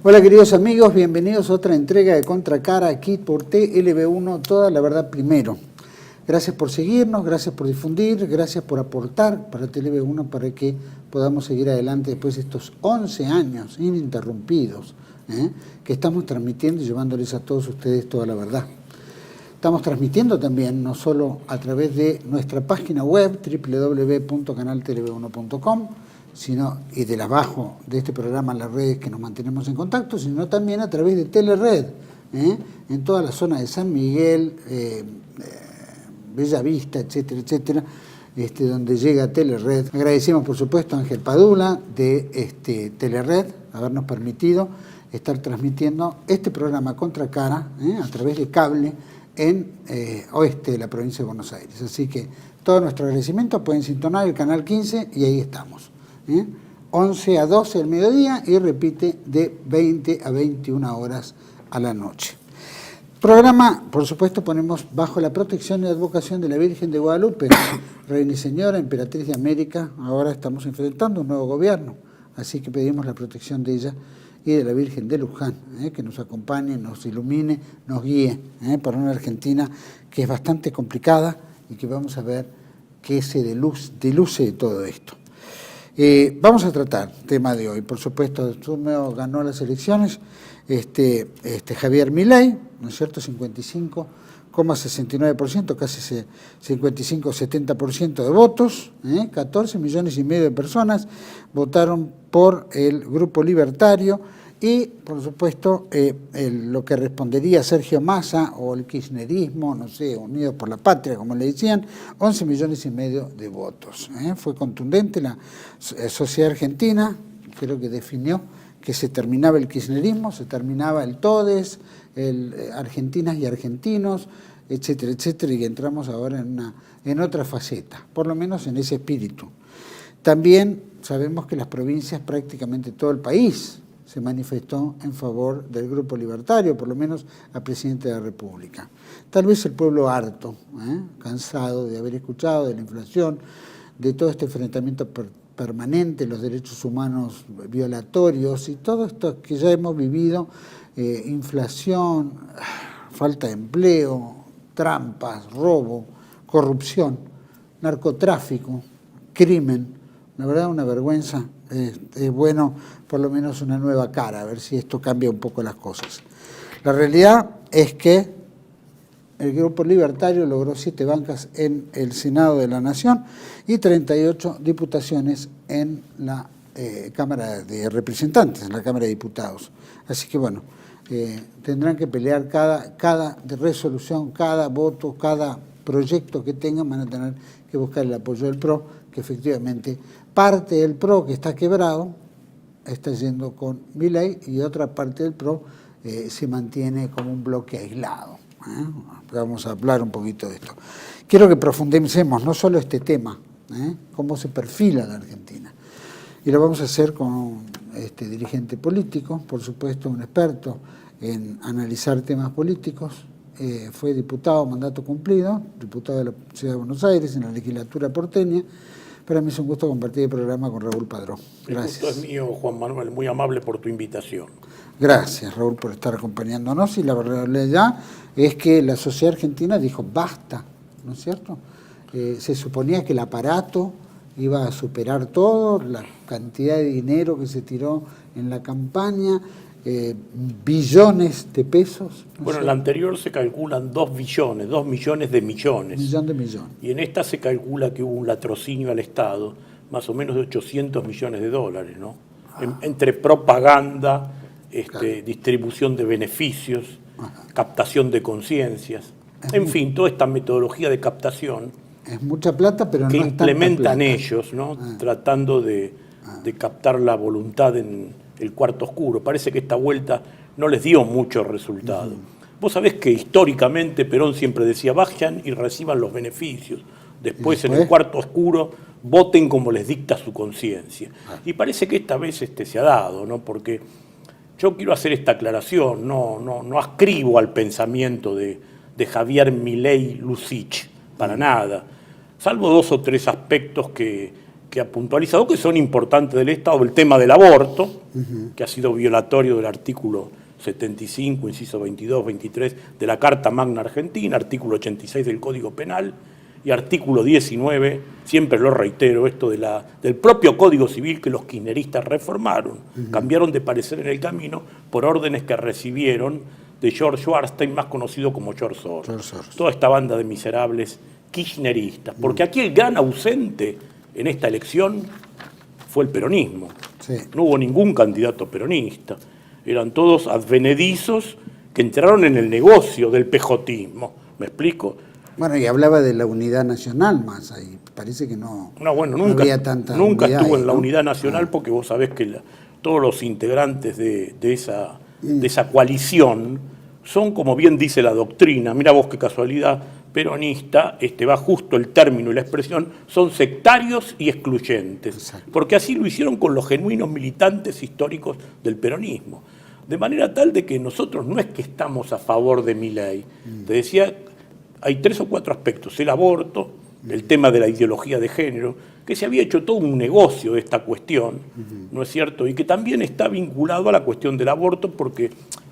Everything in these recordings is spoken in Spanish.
Hola queridos amigos, bienvenidos a otra entrega de Contracara aquí por TLB1, toda la verdad primero. Gracias por seguirnos, gracias por difundir, gracias por aportar para TLB1 para que podamos seguir adelante después de estos 11 años ininterrumpidos que estamos transmitiendo y llevándoles a todos ustedes toda la verdad. Estamos transmitiendo también no solo a través de nuestra página web www.canalteleb1.com, sino y de abajo de este programa en las redes que nos mantenemos en contacto, sino también a través de Telered, en toda la zona de San Miguel, Bella Vista, etcétera, etcétera, donde llega Telered. Agradecemos por supuesto a Ángel Padula de Telered habernos permitido estar transmitiendo este programa Contracara a través de cable en oeste de la provincia de Buenos Aires. Así que todo nuestro agradecimiento, pueden sintonar el canal 15 y ahí estamos. 11 a 12 del mediodía y repite de 20 a 21 horas a la noche. Programa, por supuesto, ponemos bajo la protección y advocación de la Virgen de Guadalupe, Reina y Señora, Emperatriz de América. Ahora estamos enfrentando un nuevo gobierno, así que pedimos la protección de ella y de la Virgen de Luján, que nos acompañe, nos ilumine, nos guíe para una Argentina que es bastante complicada y que vamos a ver que se diluce de todo esto. Vamos a tratar el tema de hoy. Por supuesto, Sumeo ganó las elecciones, Javier Milei, ¿no es cierto?, 55,69%, casi 55-70% de votos, 14 millones y medio de personas votaron por el Grupo Libertario y, por supuesto, lo que respondería Sergio Massa o el kirchnerismo, no sé, Unidos por la Patria, como le decían, 11 millones y medio de votos. Fue contundente la sociedad argentina, creo que definió que se terminaba el kirchnerismo, se terminaba el todes, el argentinas y argentinos, etcétera, etcétera, y entramos ahora en otra faceta, por lo menos en ese espíritu. También sabemos que las provincias, prácticamente todo el país, se manifestó en favor del Grupo Libertario, por lo menos al presidente de la República. Tal vez el pueblo harto, cansado de haber escuchado de la inflación, de todo este enfrentamiento permanente, los derechos humanos violatorios y todo esto que ya hemos vivido, inflación, falta de empleo, trampas, robo, corrupción, narcotráfico, crimen. La verdad, una vergüenza. Es bueno por lo menos una nueva cara, a ver si esto cambia un poco las cosas. La realidad es que el Grupo Libertario logró 7 bancas en el Senado de la Nación y 38 diputaciones en la Cámara de Representantes, en la Cámara de Diputados. Así que bueno, tendrán que pelear cada resolución, cada voto, cada proyecto que tengan, van a tener que buscar el apoyo del PRO, que efectivamente parte del PRO que está quebrado está yendo con Milei y otra parte del PRO se mantiene como un bloque aislado. Vamos a hablar un poquito de esto. Quiero que profundicemos no solo este tema, cómo se perfila la Argentina. Y lo vamos a hacer con este dirigente político, por supuesto un experto en analizar temas políticos. Fue diputado, mandato cumplido, diputado de la Ciudad de Buenos Aires en la legislatura porteña. Para mí es un gusto compartir el programa con Raúl Padrón. Gracias. El gusto es mío, Juan Manuel, muy amable por tu invitación. Gracias, Raúl, por estar acompañándonos. Y la realidad es que la sociedad argentina dijo basta, ¿no es cierto? Se suponía que el aparato iba a superar todo, la cantidad de dinero que se tiró en la campaña, billones de pesos. Bueno, en la anterior se calculan 2 billones, 2 millones de millones. Millón de millones. Y en esta se calcula que hubo un latrocinio al Estado, más o menos de 800 millones de dólares, ¿no? Entre propaganda, claro, distribución de beneficios, captación de conciencias, en fin, toda esta metodología de captación. Es mucha plata, pero no que es implementan ellos, ¿no? Tratando de captar la voluntad en el cuarto oscuro. Parece que esta vuelta no les dio mucho resultado. Vos sabés que históricamente Perón siempre decía, vayan y reciban los beneficios. Después en el cuarto oscuro, voten como les dicta su conciencia. Y parece que esta vez se ha dado, ¿no? Porque yo quiero hacer esta aclaración, no ascribo al pensamiento de Javier Milei Lucich, para nada. Salvo 2 o 3 aspectos que que ha puntualizado que son importantes del Estado, el tema del aborto, que ha sido violatorio del artículo 75, inciso 22, 23 de la Carta Magna Argentina, artículo 86 del Código Penal y artículo 19, siempre lo reitero, esto del propio Código Civil que los kirchneristas reformaron, cambiaron de parecer en el camino por órdenes que recibieron de George Schwarzenstein, más conocido como George Soros. Toda esta banda de miserables kirchneristas, porque aquí el gran ausente en esta elección fue el peronismo. Sí. No hubo ningún candidato peronista. Eran todos advenedizos que entraron en el negocio del pejotismo. ¿Me explico? Bueno, y hablaba de la unidad nacional más ahí. Parece que no había tanta nunca unidad estuvo ahí, en la ¿no? unidad nacional porque vos sabés que todos los integrantes de esa coalición son, como bien dice la doctrina, mira vos qué casualidad, peronista, va justo el término y la expresión, son sectarios y excluyentes. Exacto. Porque así lo hicieron con los genuinos militantes históricos del peronismo. De manera tal de que nosotros no es que estamos a favor de Milei. Te decía, hay 3 o 4 aspectos. El aborto, el tema de la ideología de género, que se había hecho todo un negocio de esta cuestión, ¿no es cierto? Y que también está vinculado a la cuestión del aborto porque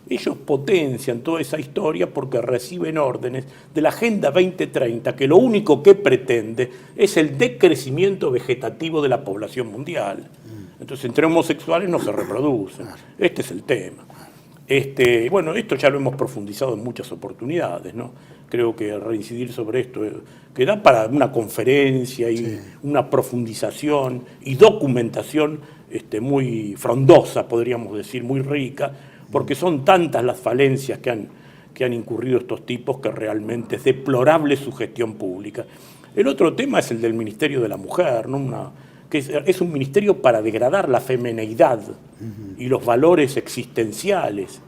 ellos potencian toda esa historia porque reciben órdenes de la Agenda 2030, que lo único que pretende es el decrecimiento vegetativo de la población mundial. Entonces, entre homosexuales no se reproducen. Este es el tema. Bueno, esto ya lo hemos profundizado en muchas oportunidades, ¿no? Creo que reincidir sobre esto que da para una conferencia y una profundización y documentación muy frondosa, podríamos decir, muy rica, porque son tantas las falencias que han incurrido estos tipos que realmente es deplorable su gestión pública. El otro tema es el del Ministerio de la Mujer, ¿no? Que es un ministerio para degradar la femineidad y los valores existenciales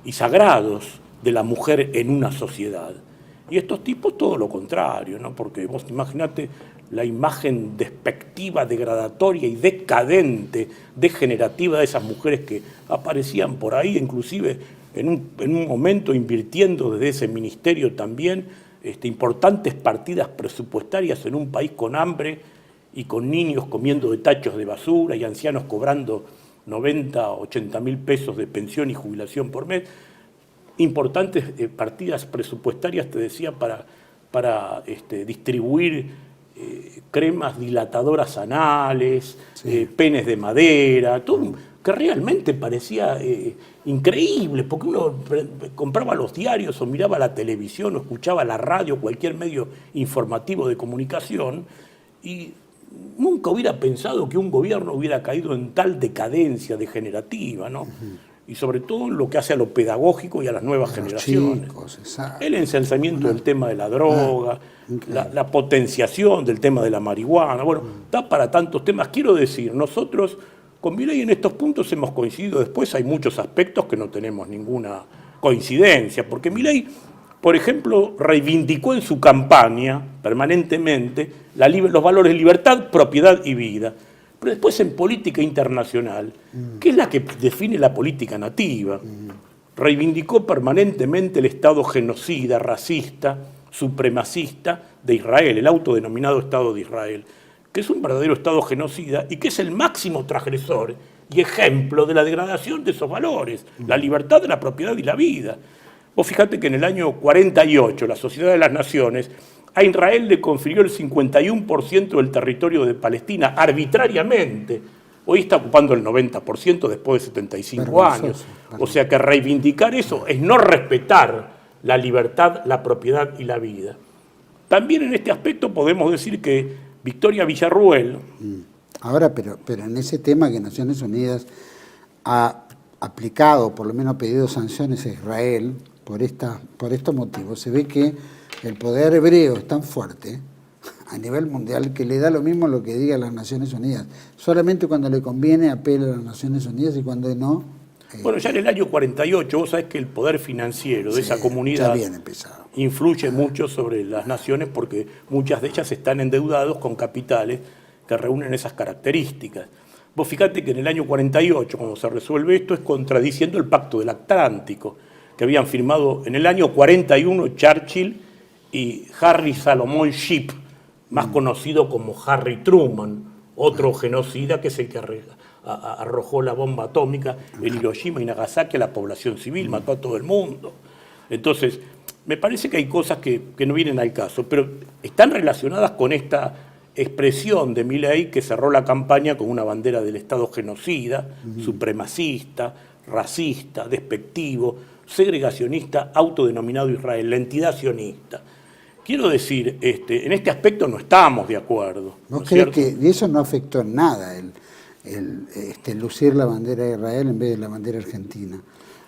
y sagrados de la mujer en una sociedad. Y estos tipos todo lo contrario, ¿no? Porque vos imaginate la imagen despectiva, degradatoria y decadente, degenerativa de esas mujeres que aparecían por ahí, inclusive en un momento invirtiendo desde ese ministerio también importantes partidas presupuestarias en un país con hambre y con niños comiendo de tachos de basura y ancianos cobrando 90, 80 mil pesos de pensión y jubilación por mes. Importantes partidas presupuestarias, te decía, para distribuir cremas dilatadoras anales, penes de madera, todo que realmente parecía increíble, porque uno compraba los diarios o miraba la televisión o escuchaba la radio, cualquier medio informativo de comunicación, y nunca hubiera pensado que un gobierno hubiera caído en tal decadencia degenerativa, ¿no? Y sobre todo en lo que hace a lo pedagógico y a las nuevas generaciones. Chicos, el ensalzamiento del tema de la droga, la potenciación del tema de la marihuana, bueno, da para tantos temas. Quiero decir, nosotros con Milei en estos puntos hemos coincidido, después hay muchos aspectos que no tenemos ninguna coincidencia, porque Milei, por ejemplo, reivindicó en su campaña permanentemente los valores de libertad, propiedad y vida. Pero después en política internacional, que es la que define la política nativa, reivindicó permanentemente el Estado genocida, racista, supremacista de Israel, el autodenominado Estado de Israel, que es un verdadero Estado genocida y que es el máximo transgresor y ejemplo de la degradación de esos valores, la libertad, la propiedad y la vida. Vos fíjate que en el año 48, la Sociedad de las Naciones a Israel le confirió el 51% del territorio de Palestina arbitrariamente. Hoy está ocupando el 90% después de 75 años. O sea que reivindicar eso es no respetar la libertad, la propiedad y la vida. También en este aspecto podemos decir que Victoria Villarruel... Ahora, pero en ese tema que Naciones Unidas ha aplicado, por lo menos ha pedido sanciones a Israel por estos motivos, se ve que el poder hebreo es tan fuerte a nivel mundial que le da lo mismo lo que diga las Naciones Unidas. Solamente cuando le conviene apela a las Naciones Unidas y cuando no... Bueno, ya en el año 48 vos sabés que el poder financiero de esa comunidad influye mucho sobre las naciones porque muchas de ellas están endeudados con capitales que reúnen esas características. Vos fíjate que en el año 48, cuando se resuelve esto, es contradiciendo el Pacto del Atlántico, que habían firmado en el año 41 Churchill y Harry Salomon Shipp, más conocido como Harry Truman, otro genocida que es el que arrojó la bomba atómica en Hiroshima y Nagasaki a la población civil, mató a todo el mundo. Entonces, me parece que hay cosas que no vienen al caso, pero están relacionadas con esta expresión de Milei que cerró la campaña con una bandera del Estado genocida, supremacista, racista, despectivo, segregacionista, autodenominado Israel, la entidad sionista. Quiero decir, en este aspecto no estamos de acuerdo. ¿No crees que eso no afectó en nada, el lucir la bandera de Israel en vez de la bandera argentina?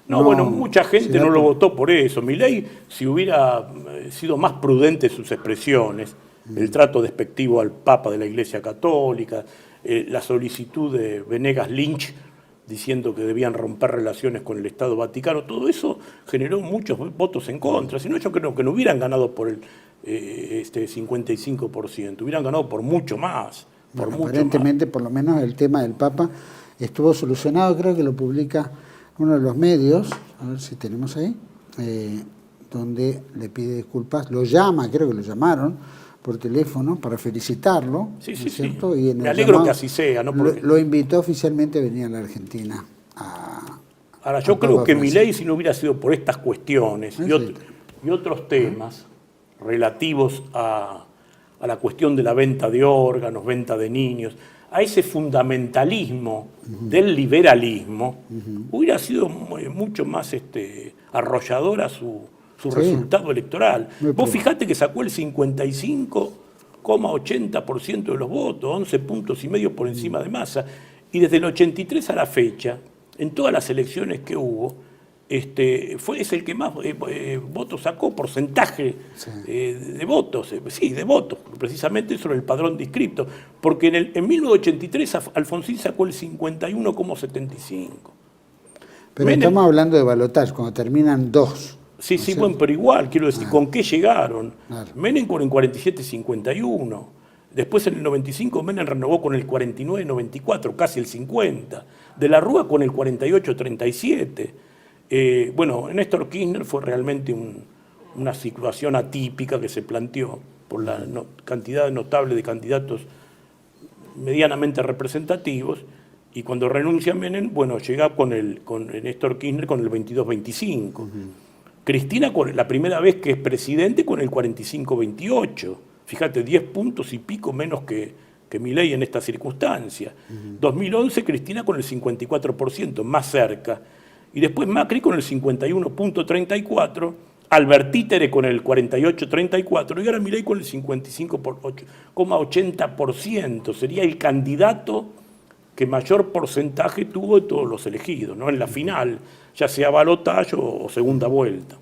No, bueno, mucha gente no lo votó por eso. Milei, si hubiera sido más prudente en sus expresiones, el trato despectivo al Papa de la Iglesia Católica, la solicitud de Venegas Lynch diciendo que debían romper relaciones con el Estado Vaticano, todo eso generó muchos votos en contra. Si no, yo creo que no hubieran ganado por el 55%, hubieran ganado por mucho más. Aparentemente, por lo menos el tema del Papa estuvo solucionado, creo que lo publica uno de los medios, a ver si tenemos ahí, donde le pide disculpas, lo llama, creo que lo llamaron por teléfono para felicitarlo. Sí, ¿no es cierto? Sí. Y en me alegro llamado, que así sea. ¿No? Porque... lo invitó oficialmente a venir a la Argentina. Ahora, yo creo que Milei, si no hubiera sido por estas cuestiones y otros temas relativos a la cuestión de la venta de órganos, venta de niños, a ese fundamentalismo del liberalismo, hubiera sido mucho más arrolladora su resultado electoral. Vos fijate que sacó el 55,80% de los votos, 11 puntos y medio por encima de Massa, y desde el 83 a la fecha, en todas las elecciones que hubo, es el que más votos sacó, porcentaje de votos, de votos, precisamente sobre el padrón de inscriptos, porque en 1983 Alfonsín sacó el 51,75. Pero Menem, estamos hablando de balotaje, cuando terminan dos. Sí, bueno, pero igual, quiero decir, ¿con qué llegaron? Claro. Menem con el 47,51. Después en el 95 Menem renovó con el 49,94, casi el 50. De la Rúa con el 48,37. Bueno, Néstor Kirchner fue realmente una situación atípica que se planteó por la cantidad notable de candidatos medianamente representativos, y cuando renuncia Menem, bueno, llega con Néstor Kirchner con el 22,25. Cristina, la primera vez que es presidente, con el 45,28. Fíjate, 10 puntos y pico menos que Milei en esta circunstancia. 2011, Cristina con el 54%, más cerca. Y después Macri con el 51,34%, Albert Títere con el 48,34%, y ahora Milei con el 55,80%. Sería el candidato que mayor porcentaje tuvo de todos los elegidos, ¿no? En la final, ya sea balotaje o segunda vuelta.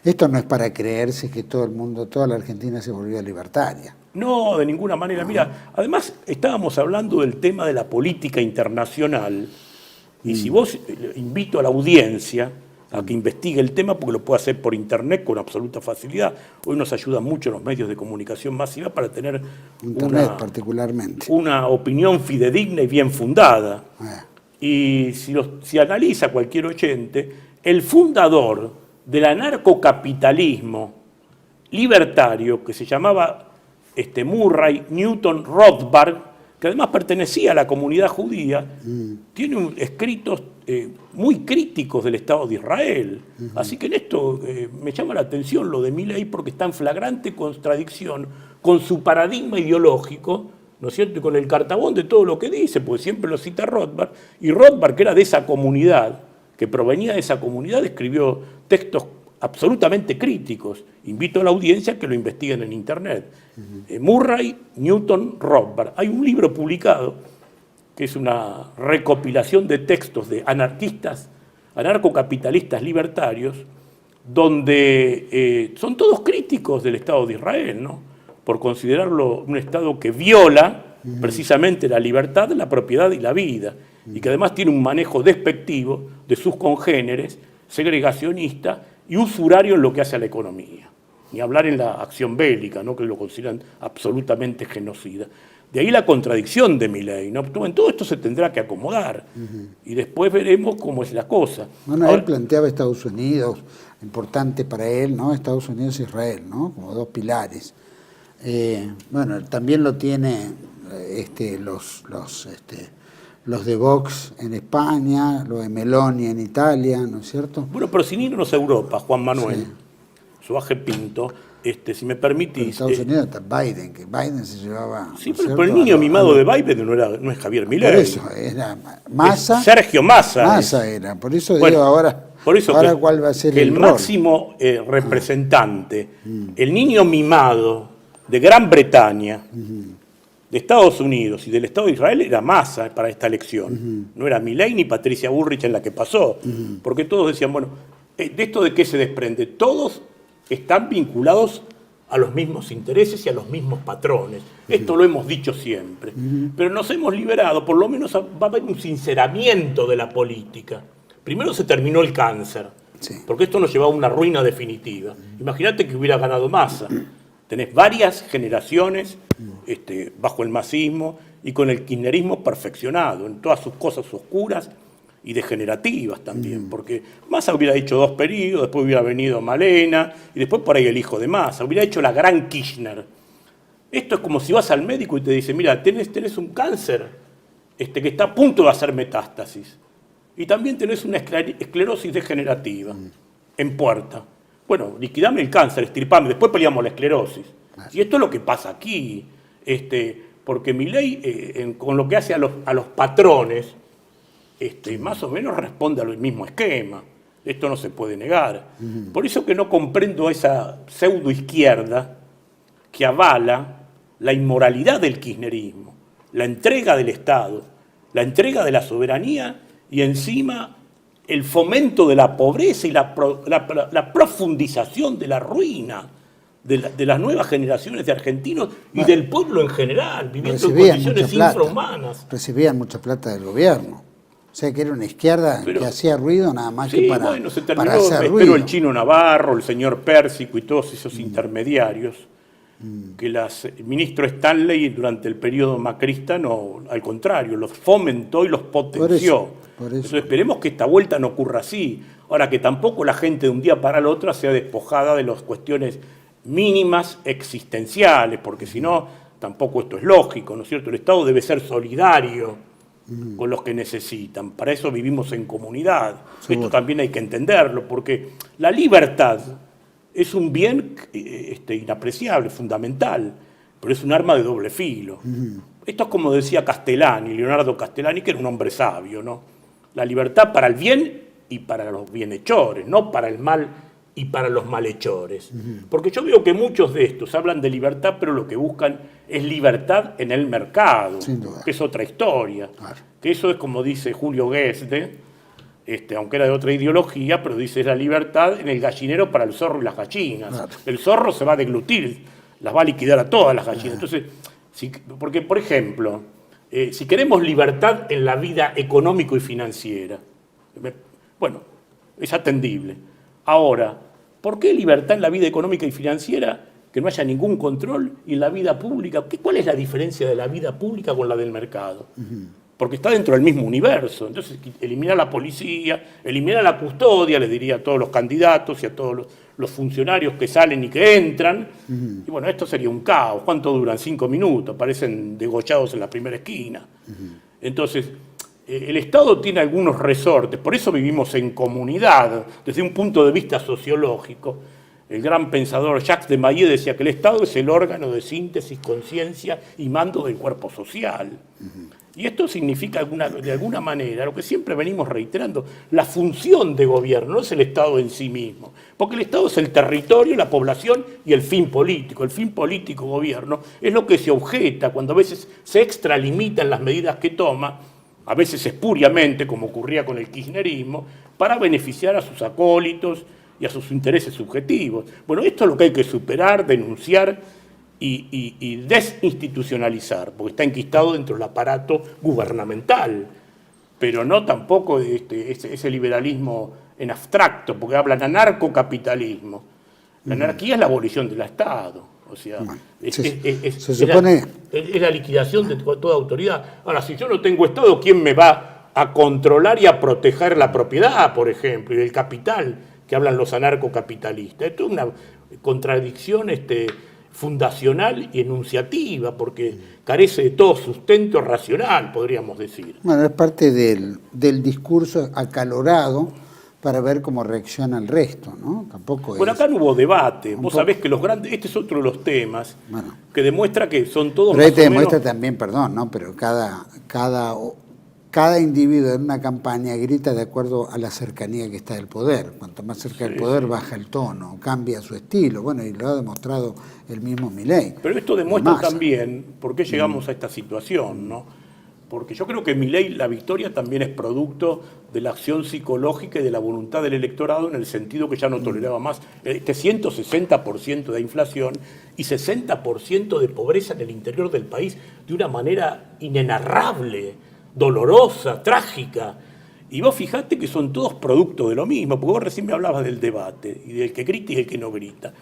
Esto no es para creerse que todo el mundo, toda la Argentina se volvió libertaria. No, de ninguna manera. Mira, además estábamos hablando del tema de la política internacional, y si vos invito a la audiencia a que investigue el tema, porque lo puede hacer por internet con absoluta facilidad. Hoy nos ayudan mucho los medios de comunicación masiva para tener internet particularmente una opinión fidedigna y bien fundada. Y si analiza cualquier oyente, el fundador del anarcocapitalismo libertario, que se llamaba Murray Newton Rothbard, que además pertenecía a la comunidad judía, tiene escritos muy críticos del Estado de Israel. Así que en esto me llama la atención lo de Milei, porque está en flagrante contradicción con su paradigma ideológico, ¿no es cierto?, y con el cartabón de todo lo que dice, porque siempre lo cita Rothbard, y Rothbard, que era de esa comunidad, que provenía de esa comunidad, escribió textos absolutamente críticos. Invito a la audiencia a que lo investiguen en internet. Murray Newton Rothbard. Hay un libro publicado que es una recopilación de textos de anarquistas, anarcocapitalistas libertarios, donde son todos críticos del Estado de Israel, ¿no?, por considerarlo un Estado que viola precisamente la libertad, la propiedad y la vida, y que además tiene un manejo despectivo de sus congéneres, segregacionista y usurario en lo que hace a la economía. Ni hablar en la acción bélica, ¿no?, que lo consideran absolutamente genocida. De ahí la contradicción de Milei, ¿no? En todo esto se tendrá que acomodar, y después veremos cómo es la cosa. Bueno, ahora, él planteaba Estados Unidos, importante para él, ¿no? Estados Unidos e Israel, ¿no?, como dos pilares. Bueno, también lo tiene los de Vox en España, los de Meloni en Italia, ¿no es cierto? Bueno, pero sin irnos a Europa, Juan Manuel, Suaje Pinto, si me permitís... En Estados Unidos está Biden, que Biden se llevaba... Sí, ¿no pero, cierto? el niño mimado de Biden no es Javier Milei. Por eso, era Massa. Es Sergio Massa. Massa era, por eso Bueno, digo ahora, por eso ahora cuál va a ser que el rol. máximo representante, el niño mimado de Gran Bretaña, de Estados Unidos y del Estado de Israel era Massa para esta elección. No era Milei ni Patricia Bullrich en la que pasó. Porque todos decían, bueno, ¿de esto de qué se desprende? Todos están vinculados a los mismos intereses y a los mismos patrones. Esto lo hemos dicho siempre. Pero nos hemos liberado, por lo menos va a haber un sinceramiento de la política. Primero se terminó el cáncer, porque esto nos llevaba a una ruina definitiva. Imagínate que hubiera ganado Massa. Tenés varias generaciones bajo el masismo y con el kirchnerismo perfeccionado en todas sus cosas oscuras y degenerativas también, porque Massa hubiera hecho 2 periodos, después hubiera venido Malena y después por ahí el hijo de Massa, hubiera hecho la gran Kirchner. Esto es como si vas al médico y te dice, mira, tenés un cáncer que está a punto de hacer metástasis y también tenés una esclerosis degenerativa en puerta. Bueno, liquidame el cáncer, estirpame, después peleamos la esclerosis. Y esto es lo que pasa aquí, porque Milei, con lo que hace a los patrones, más o menos responde al mismo esquema. Esto no se puede negar. Por eso que no comprendo esa pseudoizquierda que avala la inmoralidad del kirchnerismo, la entrega del Estado, la entrega de la soberanía y encima el fomento de la pobreza y la profundización de la ruina de las nuevas generaciones de argentinos y del pueblo en general, viviendo en condiciones infrahumanas. Recibían mucha plata del gobierno. O sea que era una izquierda que hacía ruido nada más que para, bueno, se terminó, para hacer ruido. Pero el Chino Navarro, el señor Pérsico y todos esos intermediarios, que el ministro Stanley durante el periodo macrista, no, al contrario, los fomentó y los potenció. Por eso. Entonces esperemos que esta vuelta no ocurra así. Ahora, que tampoco la gente de un día para el otro sea despojada de las cuestiones mínimas existenciales, porque si no, tampoco esto es lógico, ¿no es cierto? El Estado debe ser solidario con los que necesitan. Para eso vivimos en comunidad. Seguro. Esto también hay que entenderlo, porque la libertad es un bien inapreciable, fundamental, pero es un arma de doble filo. Esto es como decía Castellani, Leonardo Castellani, que era un hombre sabio, ¿no? La libertad para el bien y para los bienhechores, no para el mal y para los malhechores. Porque yo veo que muchos de estos hablan de libertad, pero lo que buscan es libertad en el mercado, Sin duda. que es otra historia. Claro. Que eso es como dice Julio Guesde, aunque era de otra ideología, pero dice es la libertad en el gallinero para el zorro y las gallinas. Claro. El zorro se va a deglutir, las va a liquidar a todas las gallinas. Entonces, porque, por ejemplo, si queremos libertad en la vida económico y financiera, bueno, es atendible. Ahora, ¿por qué libertad en la vida económica y financiera? Que no haya ningún control y en la vida pública. ¿Cuál es la diferencia de la vida pública con la del mercado? Porque está dentro del mismo universo. Entonces, eliminar la policía, eliminar la custodia, les diría a todos los candidatos y a todos los funcionarios que salen y que entran. Y bueno, esto sería un caos. ¿Cuánto duran? 5 minutos. Parecen degollados en la primera esquina. Entonces, el Estado tiene algunos resortes. Por eso vivimos en comunidad, desde un punto de vista sociológico. El gran pensador Jacques de Maillet decía que el Estado es el órgano de síntesis, conciencia y mando del cuerpo social. Y esto significa de alguna manera, lo que siempre venimos reiterando, la función de gobierno, no es el Estado en sí mismo. Porque el Estado es el territorio, la población y el fin político. El fin político, gobierno, es lo que se objeta cuando a veces se extralimitan las medidas que toma, a veces espuriamente, como ocurría con el kirchnerismo, para beneficiar a sus acólitos y a sus intereses subjetivos. Bueno, esto es lo que hay que superar, denunciar y desinstitucionalizar, porque está enquistado dentro del aparato gubernamental, pero no tampoco ese liberalismo en abstracto, porque hablan anarcocapitalismo. La anarquía es la abolición del Estado, o sea, es la liquidación de toda autoridad. Ahora, si yo no tengo Estado, ¿quién me va a controlar y a proteger la propiedad, por ejemplo, y el capital, que hablan los anarcocapitalistas? Esto es una contradicción fundacional y enunciativa, porque carece de todo sustento racional, podríamos decir. Bueno, es parte del discurso acalorado para ver cómo reacciona el resto, ¿no? Tampoco Bueno, es... acá no hubo debate. Vos sabés que los grandes, este es otro de los temas que demuestra que son todos Pero más este o menos... demuestra también, perdón, ¿no? Pero cada individuo en una campaña grita de acuerdo a la cercanía que está del poder. Cuanto más cerca del poder, baja el tono, cambia su estilo. Bueno, y lo ha demostrado el mismo Milei. Pero esto demuestra también por qué llegamos a esta situación, ¿no? Porque yo creo que Milei, la victoria también es producto de la acción psicológica y de la voluntad del electorado, en el sentido que ya no toleraba más este 160% de inflación y 60% de pobreza en el interior del país de una manera inenarrable, dolorosa, trágica. Y vos fijate que son todos producto de lo mismo, porque vos recién me hablabas del debate, y del que grita y el que no grita.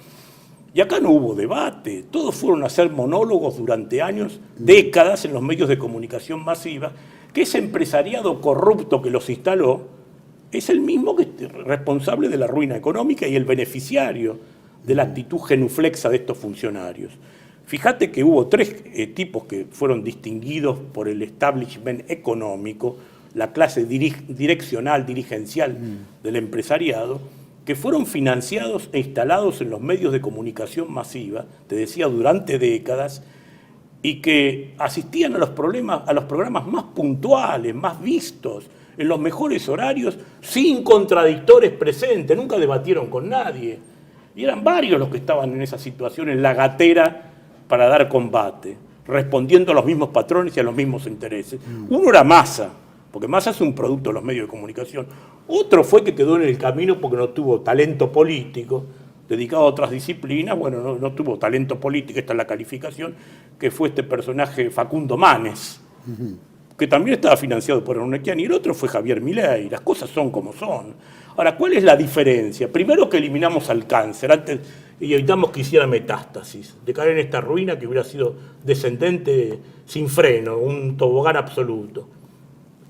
Y acá no hubo debate, todos fueron a hacer monólogos durante años, décadas en los medios de comunicación masiva, que ese empresariado corrupto que los instaló es el mismo que es responsable de la ruina económica y el beneficiario de la actitud genuflexa de estos funcionarios. Fíjate que hubo tres tipos que fueron distinguidos por el establishment económico, la clase direccional, dirigencial del empresariado, que fueron financiados e instalados en los medios de comunicación masiva, te decía, durante décadas, y que asistían a los programas más puntuales, más vistos, en los mejores horarios, sin contradictores presentes, nunca debatieron con nadie. Y eran varios los que estaban en esa situación, en la gatera, para dar combate, respondiendo a los mismos patrones y a los mismos intereses. Uno era Massa, porque Massa es un producto de los medios de comunicación. Otro fue que quedó en el camino porque no tuvo talento político, dedicado a otras disciplinas, bueno, no tuvo talento político, esta es la calificación, que fue este personaje Facundo Manes, que también estaba financiado por Ornequian, y el otro fue Javier Milei. Las cosas son como son. Ahora, ¿cuál es la diferencia? Primero que eliminamos al cáncer antes y evitamos que hiciera metástasis, de caer en esta ruina que hubiera sido descendente sin freno, un tobogán absoluto.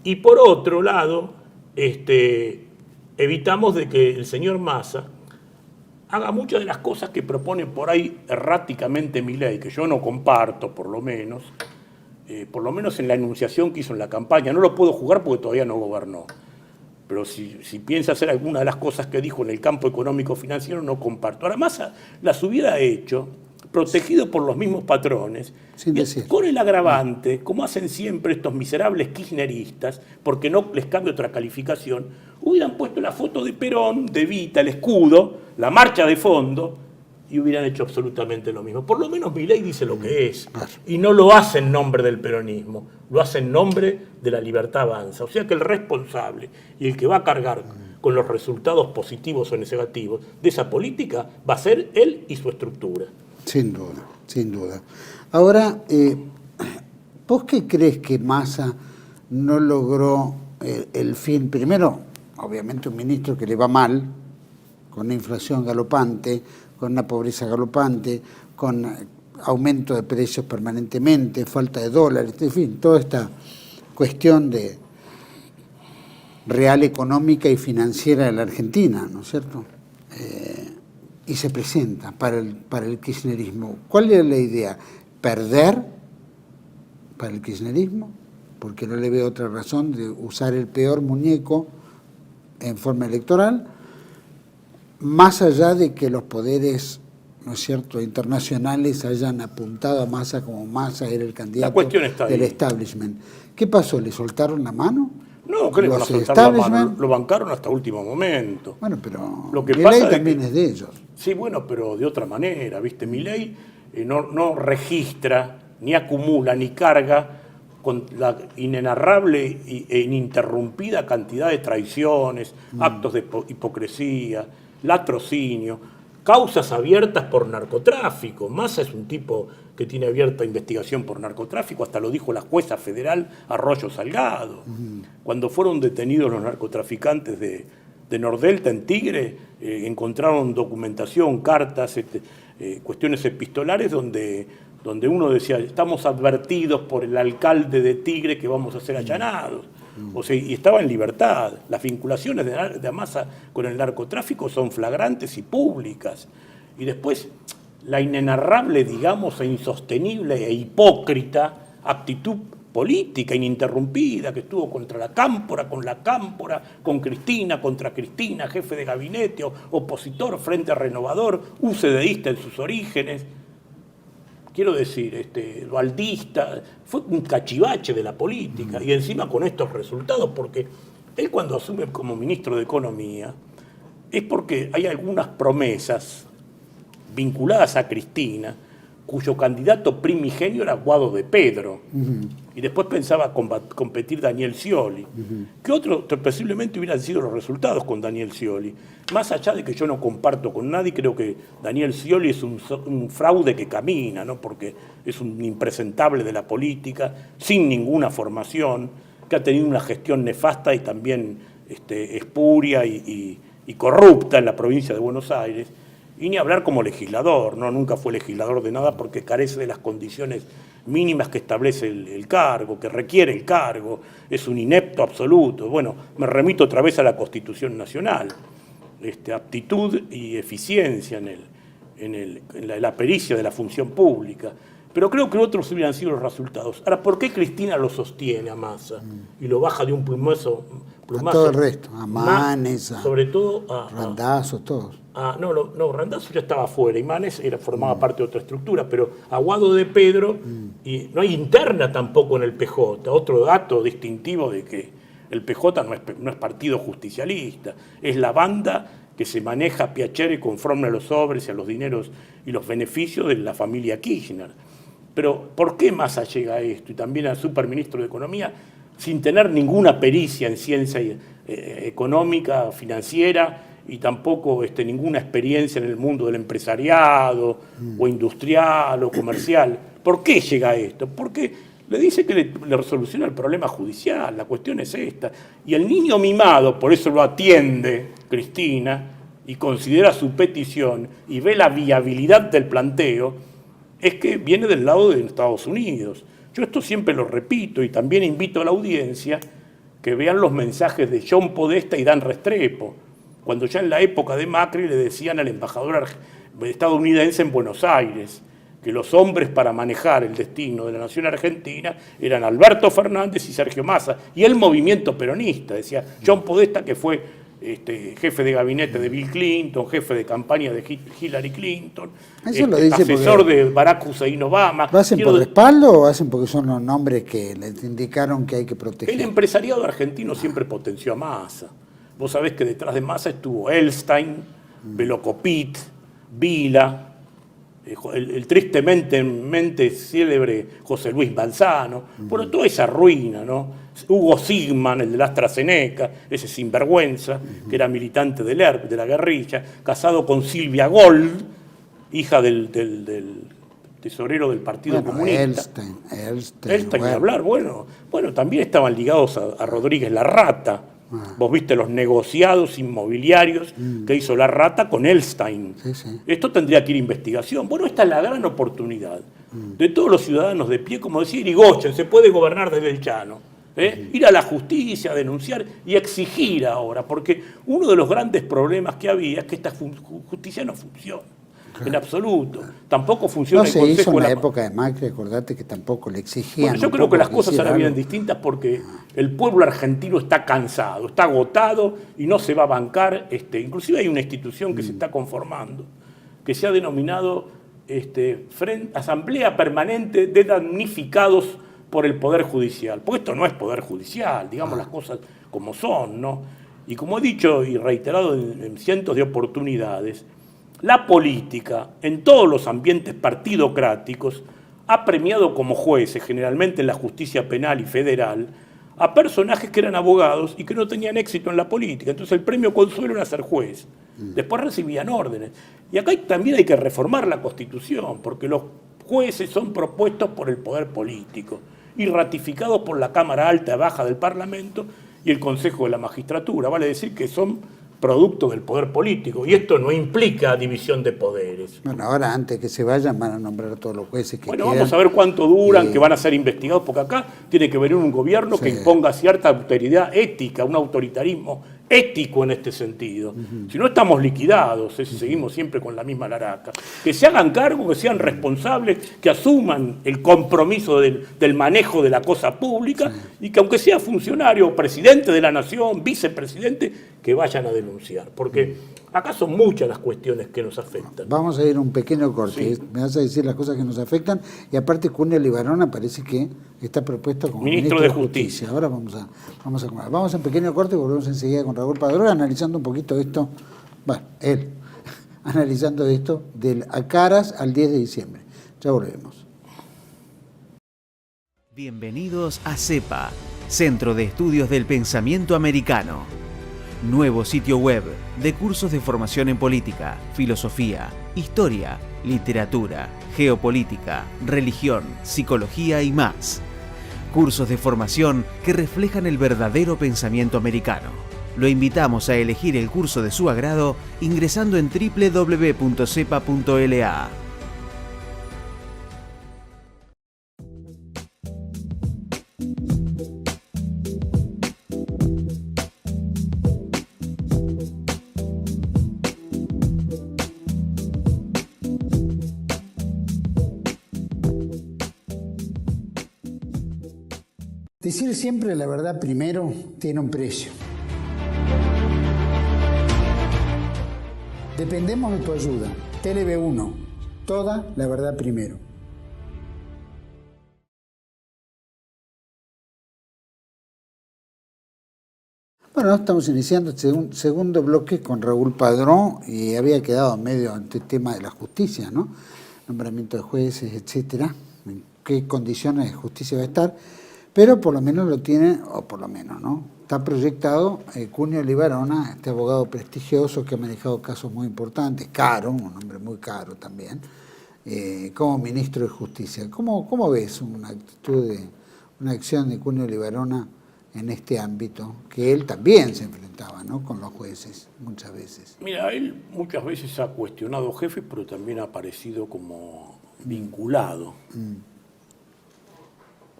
Y por otro lado, evitamos de que el señor Massa haga muchas de las cosas que propone por ahí erráticamente Milei, que yo no comparto por lo menos en la enunciación que hizo en la campaña. No lo puedo jugar porque todavía no gobernó. Pero si piensa hacer alguna de las cosas que dijo en el campo económico-financiero, no comparto. Ahora, Massa las hubiera hecho protegido por los mismos patrones, con el agravante, como hacen siempre estos miserables kirchneristas, porque no les cambia otra calificación, hubieran puesto la foto de Perón, de Evita, el escudo, la marcha de fondo, y hubieran hecho absolutamente lo mismo. Por lo menos Milei dice lo que es, y no lo hace en nombre del peronismo, lo hace en nombre de la Libertad Avanza. O sea que el responsable y el que va a cargar con los resultados positivos o negativos de esa política va a ser él y su estructura. Sin duda, sin duda. Ahora, ¿vos qué crees que Massa no logró el fin? Primero, obviamente un ministro que le va mal, con una inflación galopante, con una pobreza galopante, con aumento de precios permanentemente, falta de dólares, en fin, toda esta cuestión de real económica y financiera de la Argentina, ¿no es cierto? Y se presenta para el kirchnerismo. ¿Cuál era la idea? ¿Perder para el kirchnerismo? Porque no le veo otra razón de usar el peor muñeco en forma electoral, más allá de que los poderes, ¿no es cierto?, internacionales hayan apuntado a Massa como Massa era el candidato del establishment. ¿Qué pasó? ¿Le soltaron la mano? No, creo que no soltaron la mano, lo bancaron hasta último momento. Bueno, pero lo que Milei pasa también es de ellos. Sí, bueno, pero de otra manera, ¿viste? Milei no registra, ni acumula, ni carga con la inenarrable e ininterrumpida cantidad de traiciones, actos de hipocresía, latrocinio, causas abiertas por narcotráfico. Massa es un tipo que tiene abierta investigación por narcotráfico, hasta lo dijo la jueza federal Arroyo Salgado. Cuando fueron detenidos los narcotraficantes de Nordelta en Tigre, encontraron documentación, cartas, cuestiones epistolares donde uno decía, estamos advertidos por el alcalde de Tigre que vamos a ser allanados. O sea, y estaba en libertad. Las vinculaciones de Massa con el narcotráfico son flagrantes y públicas. Y después, la inenarrable, digamos, e insostenible e hipócrita actitud política ininterrumpida que estuvo contra la Cámpora, con Cristina, contra Cristina, jefe de gabinete, opositor, Frente Renovador, UCDista en sus orígenes. Quiero decir, dualdista, fue un cachivache de la política, y encima con estos resultados, porque él cuando asume como ministro de Economía, es porque hay algunas promesas vinculadas a Cristina, cuyo candidato primigenio era Guado de Pedro, y después pensaba competir Daniel Scioli. ¿Qué otro posiblemente hubieran sido los resultados con Daniel Scioli? Más allá de que yo no comparto con nadie, creo que Daniel Scioli es un fraude que camina, ¿no? Porque es un impresentable de la política, sin ninguna formación, que ha tenido una gestión nefasta y también espuria y corrupta en la provincia de Buenos Aires. Y ni hablar como legislador, ¿no? Nunca fue legislador de nada porque carece de las condiciones mínimas que establece el cargo, que requiere el cargo, es un inepto absoluto. Bueno, me remito otra vez a la Constitución Nacional, aptitud y eficiencia en la pericia de la función pública. Pero creo que otros hubieran sido los resultados. Ahora, ¿por qué Cristina lo sostiene a Massa y lo baja de un plumazo? A todo el resto, a Manes, sobre todo a Randazzo, todos. No, Randazzo ya estaba afuera y Manes formaba parte de otra estructura, pero a Guado de Pedro, y no hay interna tampoco en el PJ. Otro dato distintivo de que el PJ no es partido justicialista, es la banda que se maneja a piacere conforme a los sobres y a los dineros y los beneficios de la familia Kirchner. Pero ¿por qué Massa llega a esto? Y también al superministro de Economía, sin tener ninguna pericia en ciencia económica, financiera, y tampoco ninguna experiencia en el mundo del empresariado, o industrial, o comercial. ¿Por qué llega a esto? Porque le dice que le resoluciona el problema judicial, la cuestión es esta. Y el niño mimado, por eso lo atiende Cristina, y considera su petición, y ve la viabilidad del planteo, es que viene del lado de Estados Unidos. Yo esto siempre lo repito, y también invito a la audiencia que vean los mensajes de John Podesta y Dan Restrepo, cuando ya en la época de Macri le decían al embajador estadounidense en Buenos Aires que los hombres para manejar el destino de la nación argentina eran Alberto Fernández y Sergio Massa, y el movimiento peronista, decía John Podesta, que fue jefe de gabinete de Bill Clinton, jefe de campaña de Hillary Clinton, asesor de Barack Hussein Obama. ¿Lo hacen por respaldo o hacen porque son los nombres que les indicaron que hay que proteger? El empresariado argentino siempre potenció a Massa. Vos sabés que detrás de Massa estuvo Elstein, Velocopit, Vila, el tristemente célebre José Luis Manzano, bueno, toda esa ruina, ¿no? Hugo Sigman, el de la AstraZeneca, ese sinvergüenza, que era militante del ERP, de la guerrilla, casado con Silvia Gold, hija del tesorero del Partido Comunista. Elstein, ni hablar, bueno, también estaban ligados a Rodríguez Larrata. Vos viste los negociados inmobiliarios que hizo Larrata con Elstein. Sí. Esto tendría que ir a investigación. Bueno, esta es la gran oportunidad de todos los ciudadanos de pie, como decía Irigoyen, se puede gobernar desde el llano. Ir a la justicia, denunciar y exigir ahora, porque uno de los grandes problemas que había es que esta justicia no funciona. En absoluto. Tampoco funciona el Consejo. No se hizo en la época de Macri, acordate que tampoco le exigían. Bueno, yo creo que las cosas ahora vienen distintas porque el pueblo argentino está cansado, está agotado y no se va a bancar. Inclusive hay una institución que se está conformando, que se ha denominado Asamblea Permanente de Damnificados por el Poder Judicial. Porque esto no es Poder Judicial, digamos las cosas como son, ¿no? Y como he dicho y reiterado en cientos de oportunidades, la política, en todos los ambientes partidocráticos, ha premiado como jueces, generalmente en la justicia penal y federal, a personajes que eran abogados y que no tenían éxito en la política. Entonces el premio consuelo era ser juez. Después recibían órdenes. Y acá también hay que reformar la Constitución, porque los jueces son propuestos por el poder político y ratificados por la Cámara Alta y Baja del Parlamento y el Consejo de la Magistratura. Vale decir que son producto del poder político, y esto no implica división de poderes. Bueno, ahora antes que se vayan van a nombrar a todos los jueces que quedan. Vamos a ver cuánto duran, que van a ser investigados, porque acá tiene que venir un gobierno que imponga cierta autoridad ética, un autoritarismo ético en este sentido. Si no estamos liquidados, si seguimos siempre con la misma laraca. Que se hagan cargo, que sean responsables, que asuman el compromiso del manejo de la cosa pública y que aunque sea funcionario, presidente de la nación, vicepresidente, que vayan a denunciar. Porque acá son muchas las cuestiones que nos afectan. Vamos a ir a un pequeño corte. Sí. Me vas a decir las cosas que nos afectan. Y aparte, Cunio Libarona parece que está propuesto como Ministro de Justicia. Ahora vamos a comer. Vamos a un pequeño corte y volvemos enseguida con Raúl Padrón, analizando un poquito esto. Bueno, él, analizando esto del a caras al 10 de diciembre. Ya volvemos. Bienvenidos a CEPA, Centro de Estudios del Pensamiento Americano. Nuevo sitio web de cursos de formación en política, filosofía, historia, literatura, geopolítica, religión, psicología y más. Cursos de formación que reflejan el verdadero pensamiento americano. Lo invitamos a elegir el curso de su agrado ingresando en www.cepa.la. Decir siempre la verdad primero tiene un precio. Dependemos de tu ayuda. TLB1, toda la verdad primero. Bueno, estamos iniciando este segundo bloque con Raúl Padrón y había quedado medio ante el tema de la justicia, ¿no? Nombramiento de jueces, etcétera, en qué condiciones de justicia va a estar. Pero por lo menos lo tiene, o por lo menos, ¿no? Está proyectado Cunio Libarona, este abogado prestigioso que ha manejado casos muy importantes, caro, un hombre muy caro también, como ministro de Justicia. ¿Cómo ves una acción de Cunio Libarona en este ámbito? Que él también se enfrentaba, ¿no?, con los jueces, muchas veces. Mira, él muchas veces ha cuestionado jefes, pero también ha aparecido como vinculado.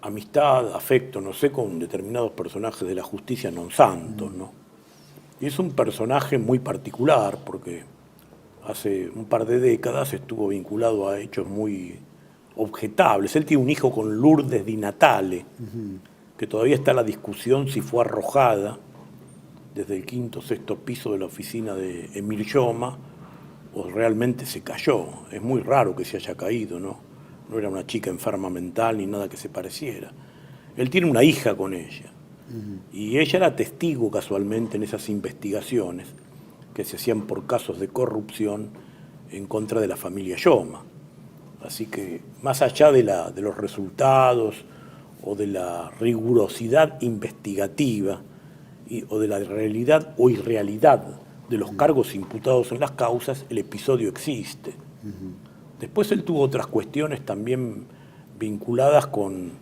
Amistad, afecto, no sé, con determinados personajes de la justicia non santos, ¿no? Y es un personaje muy particular porque hace un par de décadas estuvo vinculado a hechos muy objetables. Él tiene un hijo con Lourdes Di Natale, que todavía está en la discusión si fue arrojada desde el quinto o sexto piso de la oficina de Emil Yoma o realmente se cayó. Es muy raro que se haya caído, ¿no? No era una chica enferma mental ni nada que se pareciera. Él tiene una hija con ella. Y ella era testigo casualmente en esas investigaciones que se hacían por casos de corrupción en contra de la familia Yoma. Así que más allá de los resultados o de la rigurosidad investigativa o de la realidad o irrealidad de los cargos imputados en las causas, el episodio existe. Después él tuvo otras cuestiones también vinculadas con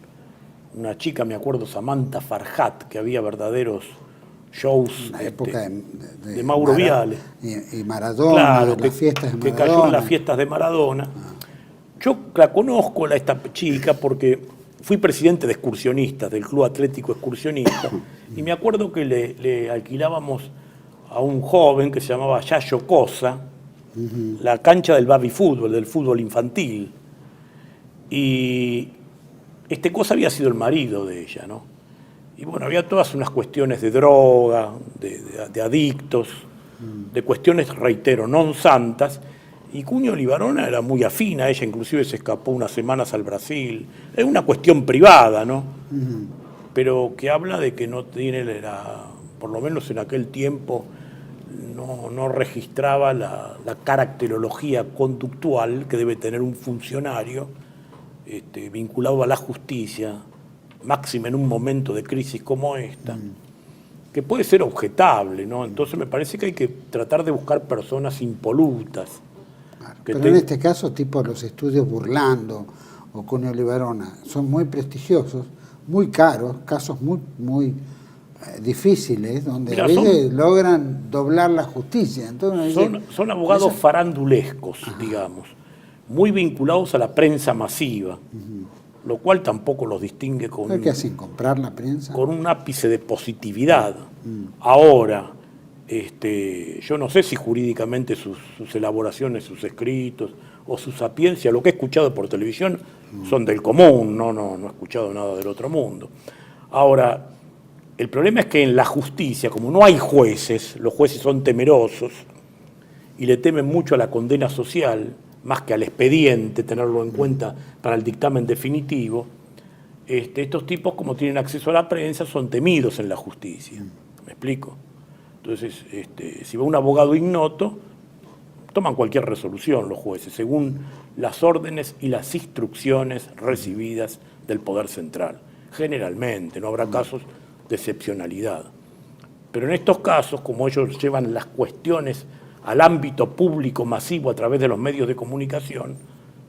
una chica, me acuerdo, Samantha Farhat, que había verdaderos shows La época de Mauro Viale. Y Maradona, claro, las fiestas de Maradona. Que cayó en las fiestas de Maradona. Yo la conozco a esta chica porque fui presidente de excursionistas, del Club Atlético Excursionista, y me acuerdo que le alquilábamos a un joven que se llamaba Yayo Cosa, la cancha del baby fútbol, del fútbol infantil. Y este Cosa había sido el marido de ella, ¿no? Y bueno, había todas unas cuestiones de droga, de adictos, de cuestiones, reitero, non santas. Y Cunio Libarona era muy afín a ella, inclusive se escapó unas semanas al Brasil. Es una cuestión privada, ¿no? Pero que habla de que no tiene, por lo menos en aquel tiempo, no registraba la caracterología conductual que debe tener un funcionario vinculado a la justicia, máxima en un momento de crisis como esta, que puede ser objetable, ¿no? Entonces me parece que hay que tratar de buscar personas impolutas. Claro, pero en este caso, tipo los estudios Burlando o Cunio Libarona, son muy prestigiosos, muy caros, casos muy difíciles, donde a veces logran doblar la justicia. Entonces, son abogados farandulescos, digamos, muy vinculados a la prensa masiva, lo cual tampoco los distingue con... ¿Qué hacen? ¿Comprar la prensa? Con un ápice de positividad. Ahora, yo no sé si jurídicamente sus elaboraciones, sus escritos o su sapiencia, lo que he escuchado por televisión, son del común, no he escuchado nada del otro mundo. Ahora, el problema es que en la justicia, como no hay jueces, los jueces son temerosos y le temen mucho a la condena social, más que al expediente, tenerlo en cuenta para el dictamen definitivo. Estos tipos, como tienen acceso a la prensa, son temidos en la justicia. ¿Me explico? Entonces, si va un abogado ignoto, toman cualquier resolución los jueces, según las órdenes y las instrucciones recibidas del Poder Central. Generalmente, no habrá casos de excepcionalidad. Pero en estos casos, como ellos llevan las cuestiones al ámbito público masivo a través de los medios de comunicación,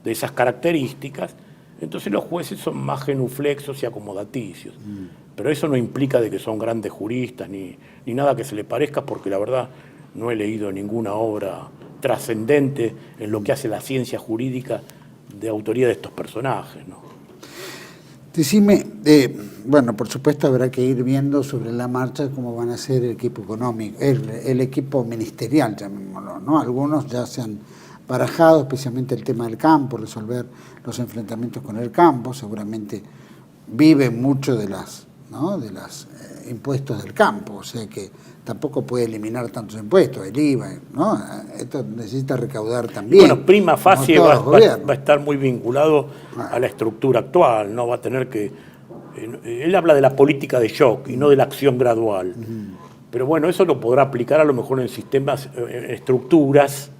de esas características, entonces los jueces son más genuflexos y acomodaticios. Pero eso no implica de que son grandes juristas ni nada que se le parezca, porque la verdad no he leído ninguna obra trascendente en lo que hace la ciencia jurídica de autoría de estos personajes, ¿no? Decime, bueno, por supuesto habrá que ir viendo sobre la marcha cómo van a ser el equipo económico, el equipo ministerial, llamémoslo, ¿no? Algunos ya se han barajado, especialmente el tema del campo, resolver los enfrentamientos con el campo, seguramente viven mucho de las impuestos del campo, o sea que tampoco puede eliminar tantos impuestos, el IVA, ¿no? Esto necesita recaudar también. Bueno, prima facie va a estar muy vinculado a la estructura actual, ¿no? Va a tener que... él habla de la política de shock y no de la acción gradual. Pero bueno, eso lo podrá aplicar a lo mejor en sistemas, estructuras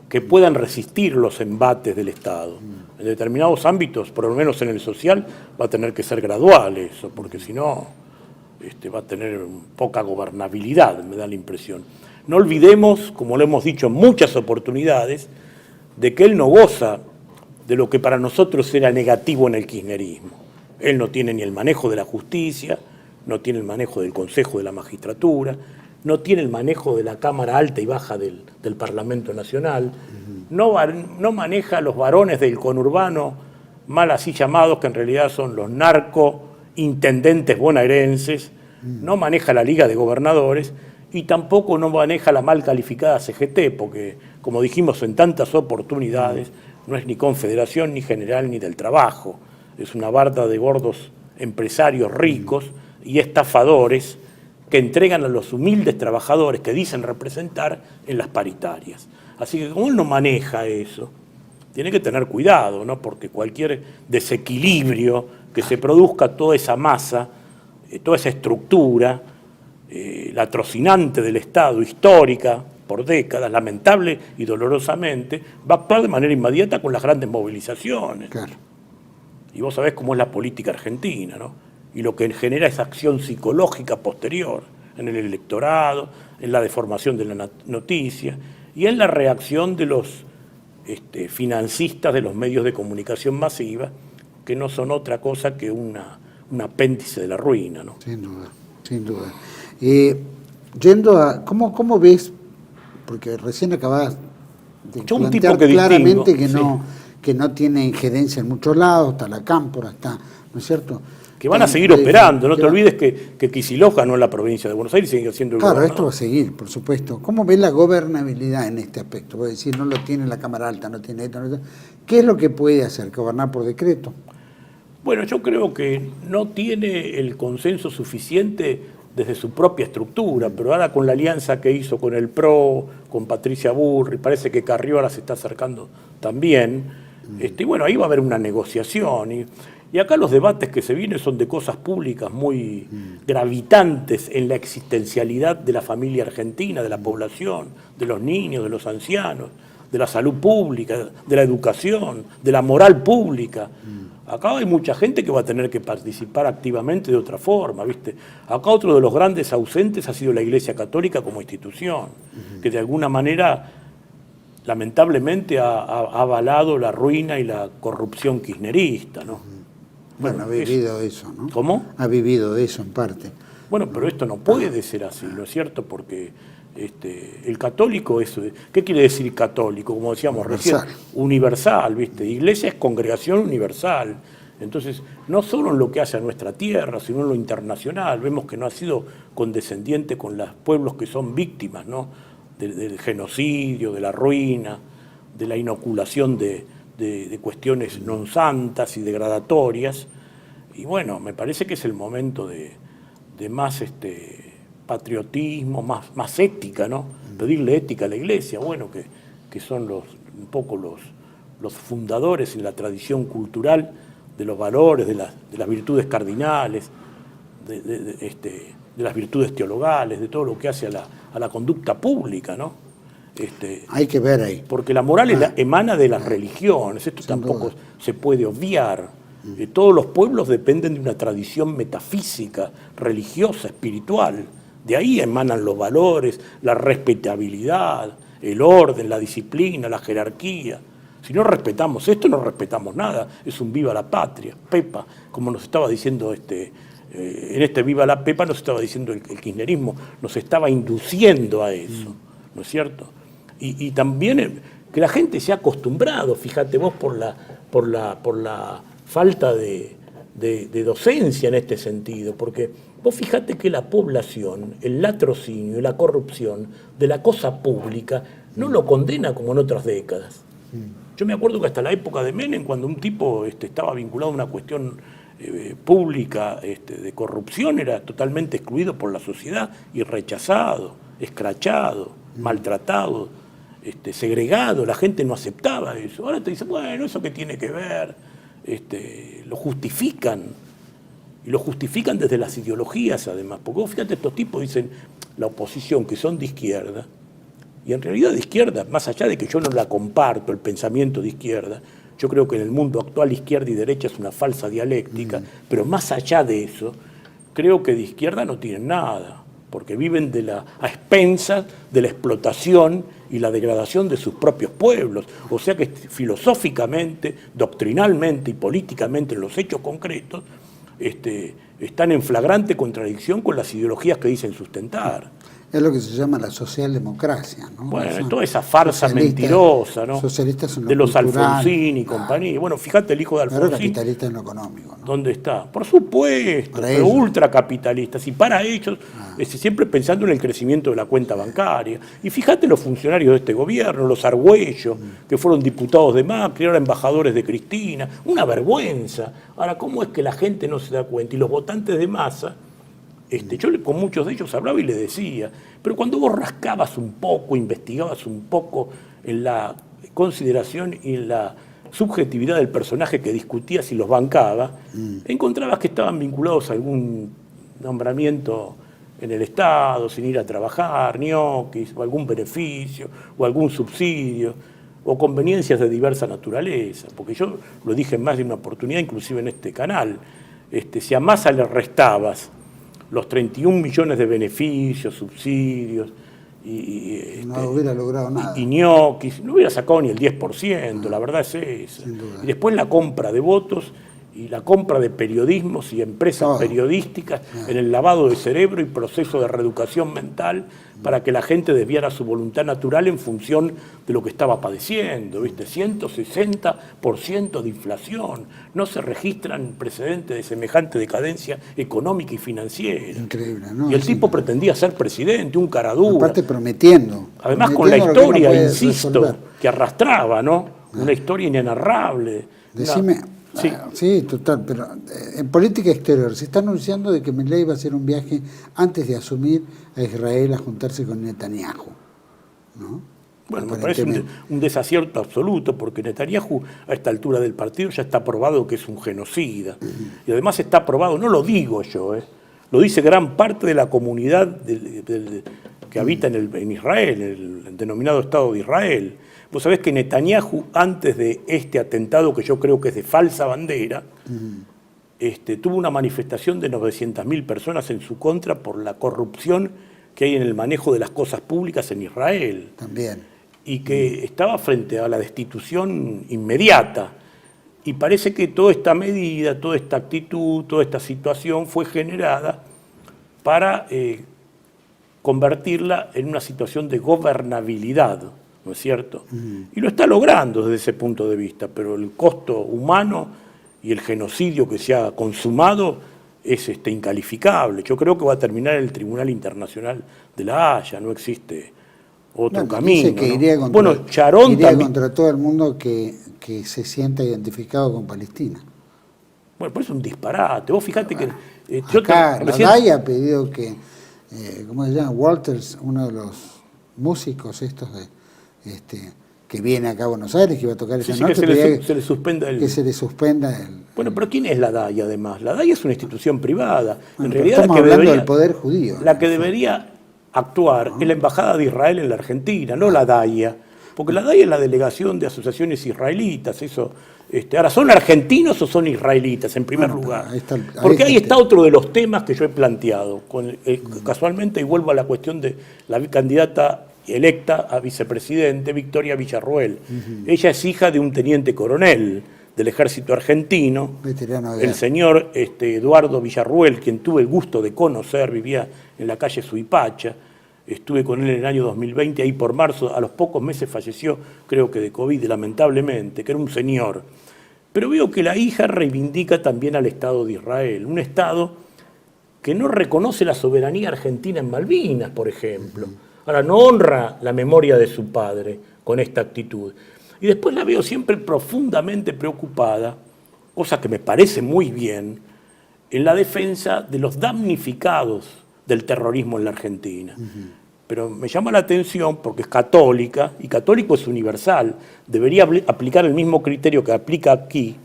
que puedan resistir los embates del Estado. En determinados ámbitos, por lo menos en el social, va a tener que ser gradual eso, porque si no... va a tener poca gobernabilidad, me da la impresión. No olvidemos, como lo hemos dicho en muchas oportunidades, de que él no goza de lo que para nosotros era negativo en el kirchnerismo. Él no tiene ni el manejo de la justicia, no tiene el manejo del Consejo de la Magistratura, no tiene el manejo de la Cámara Alta y Baja del Parlamento Nacional, no maneja a los varones del conurbano, mal así llamados, que en realidad son los intendentes bonaerenses, no maneja la Liga de Gobernadores y tampoco no maneja la mal calificada CGT, porque, como dijimos en tantas oportunidades, no es ni confederación, ni general, ni del trabajo. Es una barda de gordos empresarios ricos y estafadores que entregan a los humildes trabajadores que dicen representar en las paritarias. Así que como él no maneja eso, tiene que tener cuidado, ¿no? Porque cualquier desequilibrio que se produzca, toda esa masa, toda esa estructura, la trocinante del Estado, histórica, por décadas, lamentable y dolorosamente, va a actuar de manera inmediata con las grandes movilizaciones. Claro. Y vos sabés cómo es la política argentina, ¿no? Y lo que genera esa acción psicológica posterior, en el electorado, en la deformación de la noticia y en la reacción de los financistas de los medios de comunicación masiva, que no son otra cosa que un apéndice de la ruina, ¿no? Sin duda, sin duda. Yendo a, ¿cómo ves? Porque recién acabas de plantear claramente que no tiene injerencia en muchos lados, está la Cámpora, está, ¿no es cierto? Que van a seguir operando, no te olvides que Kicillof ganó en la provincia de Buenos Aires y sigue siendo el gobernador. Claro, esto va a seguir, por supuesto. ¿Cómo ves la gobernabilidad en este aspecto? Voy a decir, no lo tiene la Cámara Alta, no tiene esto, no. ¿Qué es lo que puede hacer? ¿Gobernar por decreto? Bueno, yo creo que no tiene el consenso suficiente desde su propia estructura, pero ahora con la alianza que hizo con el PRO, con Patricia Bullrich, parece que Carrió se está acercando también, y bueno, ahí va a haber una negociación, y acá los debates que se vienen son de cosas públicas muy gravitantes en la existencialidad de la familia argentina, de la población, de los niños, de los ancianos, de la salud pública, de la educación, de la moral pública. Acá hay mucha gente que va a tener que participar activamente de otra forma, ¿viste? Acá otro de los grandes ausentes ha sido la Iglesia Católica como institución, que de alguna manera, lamentablemente, ha avalado la ruina y la corrupción kirchnerista, ¿no? Bueno, ha vivido eso, ¿no? ¿Cómo? Ha vivido de eso en parte. Bueno, pero esto no puede ser así, ¿no es cierto? Porque el católico es... ¿Qué quiere decir católico? Como decíamos recién, universal, ¿viste? Iglesia es congregación universal. Entonces, no solo en lo que hace a nuestra tierra, sino en lo internacional, vemos que no ha sido condescendiente con los pueblos que son víctimas, ¿no? Del genocidio, de la ruina, de la inoculación de cuestiones non santas y degradatorias. Y bueno, me parece que es el momento de más patriotismo, más ética, ¿no? Pedirle ética a la Iglesia, bueno, que son un poco los fundadores en la tradición cultural de los valores, de las virtudes cardinales, de las virtudes teologales, de todo lo que hace a la conducta pública, ¿no? Hay que ver ahí. Porque la moral emana de las religiones, esto tampoco se puede obviar. Todos los pueblos dependen de una tradición metafísica, religiosa, espiritual. De ahí emanan los valores, la respetabilidad, el orden, la disciplina, la jerarquía. Si no respetamos esto, no respetamos nada. Es un viva la patria, Pepa, como nos estaba diciendo en viva la Pepa nos estaba diciendo el kirchnerismo, nos estaba induciendo a eso, ¿no es cierto? Y también que la gente se ha acostumbrado, fíjate vos, por la falta de docencia en este sentido, porque vos fíjate que la población, el latrocinio y la corrupción de la cosa pública no lo condena como en otras décadas. Yo me acuerdo que hasta la época de Menem, cuando un tipo estaba vinculado a una cuestión pública de corrupción, era totalmente excluido por la sociedad y rechazado, escrachado, maltratado, segregado. La gente no aceptaba eso. Ahora te dicen, bueno, ¿eso qué tiene que ver? Lo justifican. Y lo justifican desde las ideologías, además. Porque vos fíjate, estos tipos dicen, la oposición, que son de izquierda, y en realidad de izquierda, más allá de que yo no la comparto, el pensamiento de izquierda, yo creo que en el mundo actual izquierda y derecha es una falsa dialéctica, pero más allá de eso, creo que de izquierda no tienen nada, porque viven a expensas de la explotación y la degradación de sus propios pueblos. O sea que filosóficamente, doctrinalmente y políticamente en los hechos concretos, están en flagrante contradicción con las ideologías que dicen sustentar. Es lo que se llama la socialdemocracia, ¿no? Bueno, toda esa farsa mentirosa, ¿no? Socialistas son de los Alfonsín y compañía. Bueno, fíjate el hijo de Alfonsín. Pero capitalista en lo económico, ¿no? ¿Dónde está? Por supuesto, pero ultracapitalistas. Y para ellos, siempre pensando en el crecimiento de la cuenta bancaria. Y fíjate los funcionarios de este gobierno, los Argüello, que fueron diputados de Macri, ahora embajadores de Cristina. Una vergüenza. Ahora, ¿cómo es que la gente no se da cuenta? Y los votantes de Massa, yo con muchos de ellos hablaba y les decía, pero cuando vos rascabas un poco, investigabas un poco en la consideración y en la subjetividad del personaje que discutías y los bancaba, encontrabas que estaban vinculados a algún nombramiento en el Estado, sin ir a trabajar, ñoquis, o algún beneficio, o algún subsidio, o conveniencias de diversa naturaleza, porque yo lo dije en más de una oportunidad, inclusive en este canal, si a Massa le restabas los 31 millones de beneficios, subsidios, no hubiera logrado nada. Y ñoquis, no hubiera sacado ni el 10%, la verdad es esa. Y después la compra de votos y la compra de periodismos y empresas periodísticas en el lavado de cerebro y proceso de reeducación mental para que la gente desviara su voluntad natural en función de lo que estaba padeciendo, ¿viste? 160% de inflación. No se registran precedentes de semejante decadencia económica y financiera. Increíble, ¿no? Y el tipo pretendía ser presidente, un cara dura. Aparte prometiendo. Además con la historia, insisto, que arrastraba, ¿no? Una historia inenarrable. Decime... Sí, total, pero en política exterior se está anunciando de que Milei va a hacer un viaje antes de asumir a Israel a juntarse con Netanyahu, ¿no? Bueno, me parece un desacierto absoluto, porque Netanyahu a esta altura del partido ya está probado que es un genocida. Y además está probado, no lo digo yo, lo dice gran parte de la comunidad que habita en Israel, el denominado Estado de Israel. Vos sabés que Netanyahu, antes de este atentado, que yo creo que es de falsa bandera, tuvo una manifestación de 900.000 personas en su contra por la corrupción que hay en el manejo de las cosas públicas en Israel. También. Y que estaba frente a la destitución inmediata. Y parece que toda esta medida, toda esta actitud, toda esta situación fue generada para convertirla en una situación de gobernabilidad, ¿no es cierto? Y lo está logrando desde ese punto de vista, pero el costo humano y el genocidio que se ha consumado es incalificable. Yo creo que va a terminar en el Tribunal Internacional de La Haya, no existe otro camino. Dice que ¿no? iría contra, bueno, Sharon iría también, contra todo el mundo que se sienta identificado con Palestina. bueno, pues es un disparate. Vos fíjate que... Acá la DAIA ha pedido que, ¿cómo se llama? Walters, uno de los músicos estos que viene acá a Buenos Aires, que iba a tocar esa noche, se le suspenda que se le suspenda el... Bueno, pero ¿quién es la DAIA además? La DAIA es una institución privada. Bueno, en realidad estamos hablando del poder judío. La que debería actuar es la Embajada de Israel en la Argentina, no la DAIA. Porque la DAIA es la delegación de asociaciones israelitas. Eso, ahora, ¿son argentinos o son israelitas en primer lugar? Porque ahí está otro de los temas que yo he planteado. Casualmente, y vuelvo a la cuestión de la candidata electa a vicepresidente, Victoria Villarroel. Ella es hija de un teniente coronel del ejército argentino, el señor Eduardo Villarruel, quien tuve el gusto de conocer, vivía en la calle Suipacha, estuve con él en el año 2020, ahí por marzo, a los pocos meses falleció, creo que de COVID, lamentablemente, que era un señor. Pero veo que la hija reivindica también al Estado de Israel, un Estado que no reconoce la soberanía argentina en Malvinas, por ejemplo. Ahora, no honra la memoria de su padre con esta actitud. Y después la veo siempre profundamente preocupada, cosa que me parece muy bien, en la defensa de los damnificados del terrorismo en la Argentina. Pero me llama la atención porque es católica, y católico es universal. Debería aplicar el mismo criterio que aplica aquí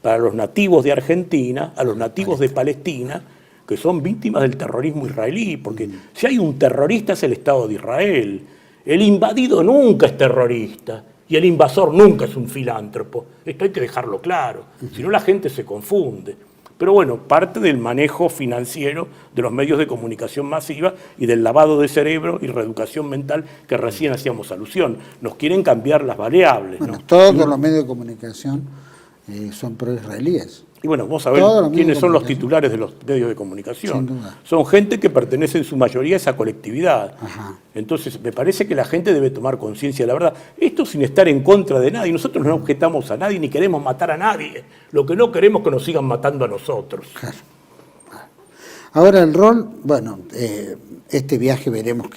para los nativos de Argentina, a los nativos de Palestina, que son víctimas del terrorismo israelí, porque si hay un terrorista es el Estado de Israel. El invadido nunca es terrorista y el invasor nunca es un filántropo. Esto hay que dejarlo claro, si no la gente se confunde. Pero bueno, parte del manejo financiero de los medios de comunicación masiva y del lavado de cerebro y reeducación mental que recién hacíamos alusión. Nos quieren cambiar las variables. Bueno, ¿no? Todos los medios de comunicación son pro-israelíes. Y bueno, vamos a ver quiénes son los titulares de los medios de comunicación. Sin duda. Son gente que pertenece en su mayoría a esa colectividad. Ajá. Entonces, me parece que la gente debe tomar conciencia de la verdad. Esto sin estar en contra de nadie. Nosotros no objetamos a nadie ni queremos matar a nadie. Lo que no queremos es que nos sigan matando a nosotros. Claro. Ahora el rol, bueno, este viaje veremos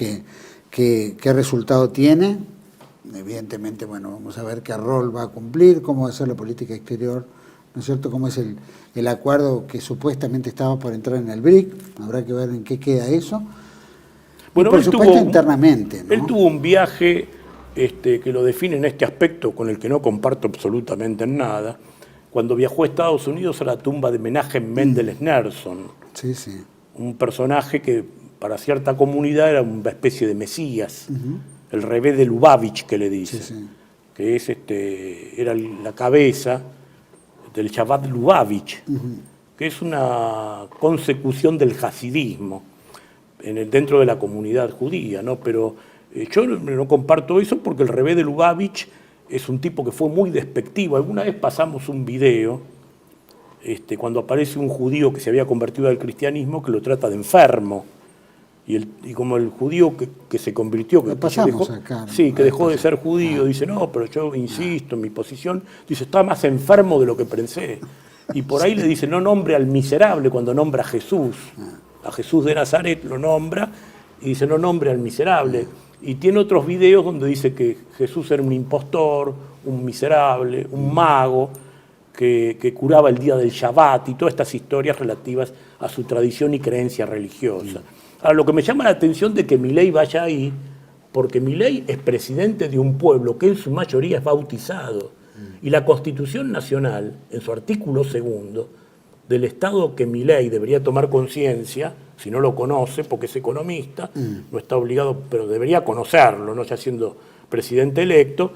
qué resultado tiene. Evidentemente, bueno, vamos a ver qué rol va a cumplir, cómo va a ser la política exterior, ¿no es cierto? Cómo es el acuerdo que supuestamente estaba por entrar en el BRIC, habrá que ver en qué queda eso. Bueno, y por supuesto internamente, ¿no? Él tuvo un viaje que lo define en este aspecto con el que no comparto absolutamente nada, cuando viajó a Estados Unidos a la tumba de Menachem Mendel Schneerson, sí, sí. un personaje que para cierta comunidad era una especie de mesías, el Rebé de Lubavitch que le dice, Sí, sí. que es era la cabeza del Shabbat Lubavitch, que es una consecución del hasidismo dentro de la comunidad judía, ¿no? Pero yo no comparto eso porque el Rebé de Lubavitch es un tipo que fue muy despectivo. Alguna vez pasamos un video cuando aparece un judío que se había convertido al cristianismo que lo trata de enfermo. Y como el judío que se convirtió, que dejó de ser judío, dice, no, pero yo insisto en mi posición, dice, está más enfermo de lo que pensé. Y por ahí le dice, no nombre al miserable cuando nombra a Jesús de Nazaret lo nombra, y dice, no nombre al miserable. Y tiene otros videos donde dice que Jesús era un impostor, un miserable, un mago, que curaba el día del Shabbat y todas estas historias relativas a su tradición y creencia religiosa. Ahora, lo que me llama la atención de que Milei vaya ahí, porque Milei es presidente de un pueblo que en su mayoría es bautizado. Y la Constitución Nacional, en su artículo 2, del Estado que Milei debería tomar conciencia, si no lo conoce, porque es economista, no está obligado, pero debería conocerlo, no ya siendo presidente electo.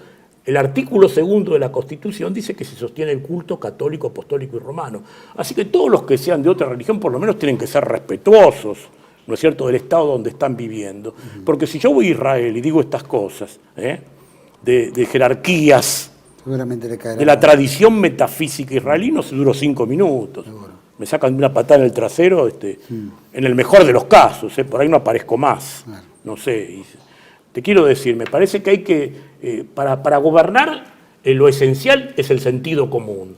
El artículo 2 de la Constitución dice que se sostiene el culto católico, apostólico y romano. Así que todos los que sean de otra religión por lo menos tienen que ser respetuosos, ¿no es cierto?, del Estado donde están viviendo. Porque si yo voy a Israel y digo estas cosas, de jerarquías, seguramente le caerá de la tradición metafísica israelí, no se duró 5 minutos. Seguro. Me sacan una patada en el trasero, en el mejor de los casos, por ahí no aparezco más. Claro. No sé. Te quiero decir, me parece que hay que, para gobernar, lo esencial es el sentido común.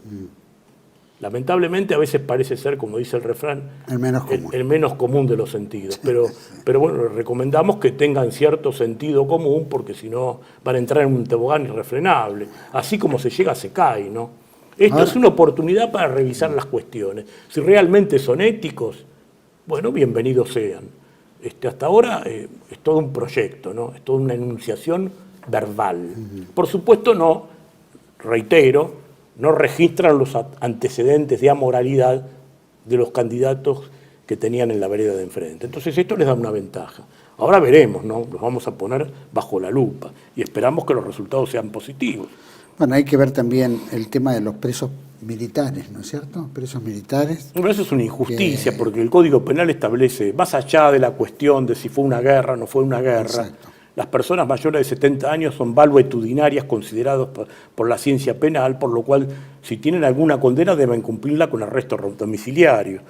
Lamentablemente a veces parece ser, como dice el refrán, El menos común. el menos común de los sentidos. Pero bueno, les recomendamos que tengan cierto sentido común, porque si no van a entrar en un tobogán irrefrenable. Así como se llega, se cae, ¿no? Esto es una oportunidad para revisar las cuestiones. Si realmente son éticos, bueno, bienvenidos sean. Hasta ahora es todo un proyecto, ¿no? Es toda una enunciación verbal. Por supuesto no, reitero, no registran los antecedentes de amoralidad de los candidatos que tenían en la vereda de enfrente. Entonces esto les da una ventaja. Ahora veremos, ¿no? Los vamos a poner bajo la lupa y esperamos que los resultados sean positivos. Bueno, hay que ver también el tema de los presos militares, ¿no es cierto? Presos militares. Pero eso es una injusticia, porque el Código Penal establece, más allá de la cuestión de si fue una guerra o no fue una guerra, Exacto. las personas mayores de 70 años son valuetudinarias considerados por la ciencia penal, por lo cual si tienen alguna condena deben cumplirla con arresto domiciliario.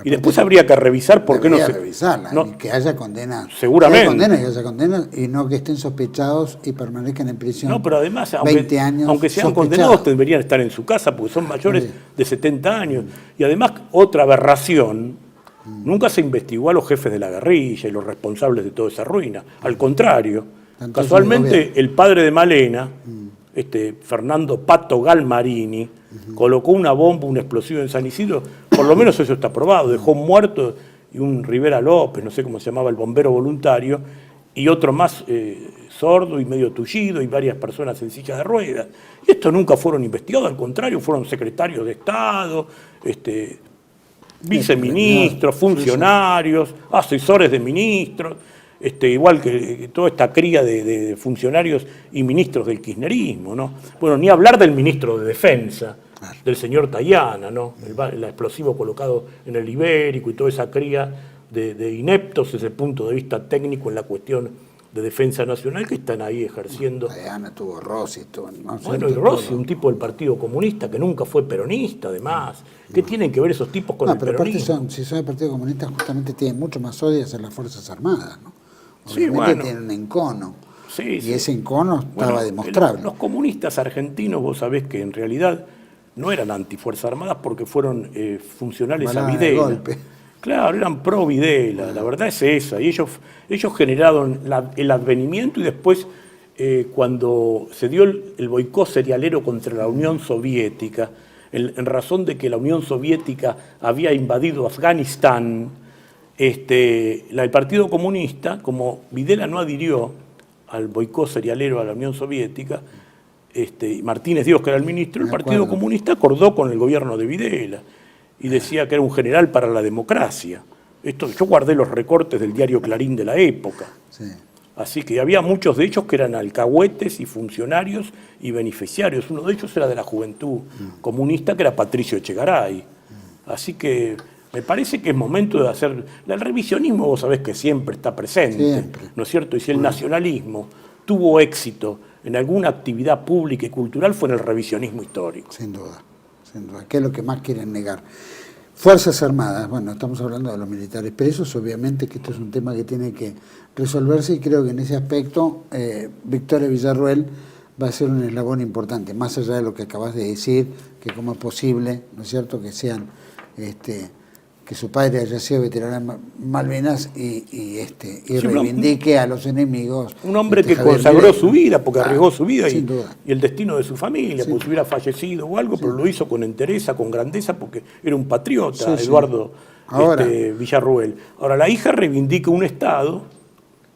Y después habría que revisar por qué no se... revisarla, no, y que haya condenas. Seguramente. Que haya condenas y no que estén sospechados y permanezcan en prisión. No, pero además, 20 años aunque sean condenados, deberían estar en su casa porque son mayores de 70 años. Y además, otra aberración, nunca se investigó a los jefes de la guerrilla y los responsables de toda esa ruina. Al contrario, Entonces, casualmente el padre de Malena, Fernando Pato Galmarini, colocó una bomba, un explosivo en San Isidro, por lo menos eso está probado, dejó muerto y un Rivera López, no sé cómo se llamaba, el bombero voluntario, y otro más sordo y medio tullido y varias personas en sillas de ruedas. Y estos nunca fueron investigados, al contrario, fueron secretarios de Estado, viceministros, funcionarios, asesores de ministros, igual que toda esta cría de funcionarios y ministros del kirchnerismo, ¿no? Bueno, ni hablar del ministro de Defensa, del señor Tayana, ¿no? El explosivo colocado en el Ibérico y toda esa cría de ineptos desde el punto de vista técnico en la cuestión de defensa nacional que están ahí ejerciendo. Tayana tuvo Rossi, Bueno, y Rossi, un tipo del Partido Comunista que nunca fue peronista, además. ¿Qué tienen que ver esos tipos con el pero peronismo? aparte si son del Partido Comunista justamente tienen mucho más odio hacia las Fuerzas Armadas, ¿no? Sí, Obviamente bueno. tienen un encono. Sí, Y ese encono estaba Bueno, demostrable. Los comunistas argentinos, vos sabés que en realidad no eran antifuerzas armadas porque fueron funcionales Balada a de Videla. golpe. Claro, eran pro Videla, la verdad es esa. Y ellos generaron el advenimiento y después, cuando se dio el boicot cerealero contra la Unión Soviética, en razón de que la Unión Soviética había invadido Afganistán, el Partido Comunista, como Videla no adhirió al boicot cerealero a la Unión Soviética, Martínez Dios, que era el ministro, el Partido Comunista acordó con el gobierno de Videla y decía que era un general para la democracia. Yo guardé los recortes del diario Clarín de la época. Sí. Así que había muchos de ellos que eran alcahuetes y funcionarios y beneficiarios. Uno de ellos era de la Juventud Comunista, que era Patricio Echegaray. Así que me parece que es momento de hacer... El revisionismo, vos sabés que siempre está presente, Siempre. ¿no es cierto? Y si el nacionalismo tuvo éxito en alguna actividad pública y cultural, fue en el revisionismo histórico. Sin duda, sin duda. ¿Qué es lo que más quieren negar? Fuerzas Armadas, bueno, estamos hablando de los militares presos, obviamente que esto es un tema que tiene que resolverse y creo que en ese aspecto Victoria Villarruel va a ser un eslabón importante, más allá de lo que acabas de decir, que cómo es posible, ¿no es cierto?, que sean, que su padre haya sido veterano en Malvinas y reivindique a los enemigos. Un hombre que Javier consagró Milei, su vida, porque arriesgó su vida sin duda. y el destino de su familia, porque si hubiera fallecido o algo, pero lo hizo con entereza, con grandeza, porque era un patriota, Eduardo Villarruel. Ahora, la hija reivindica un Estado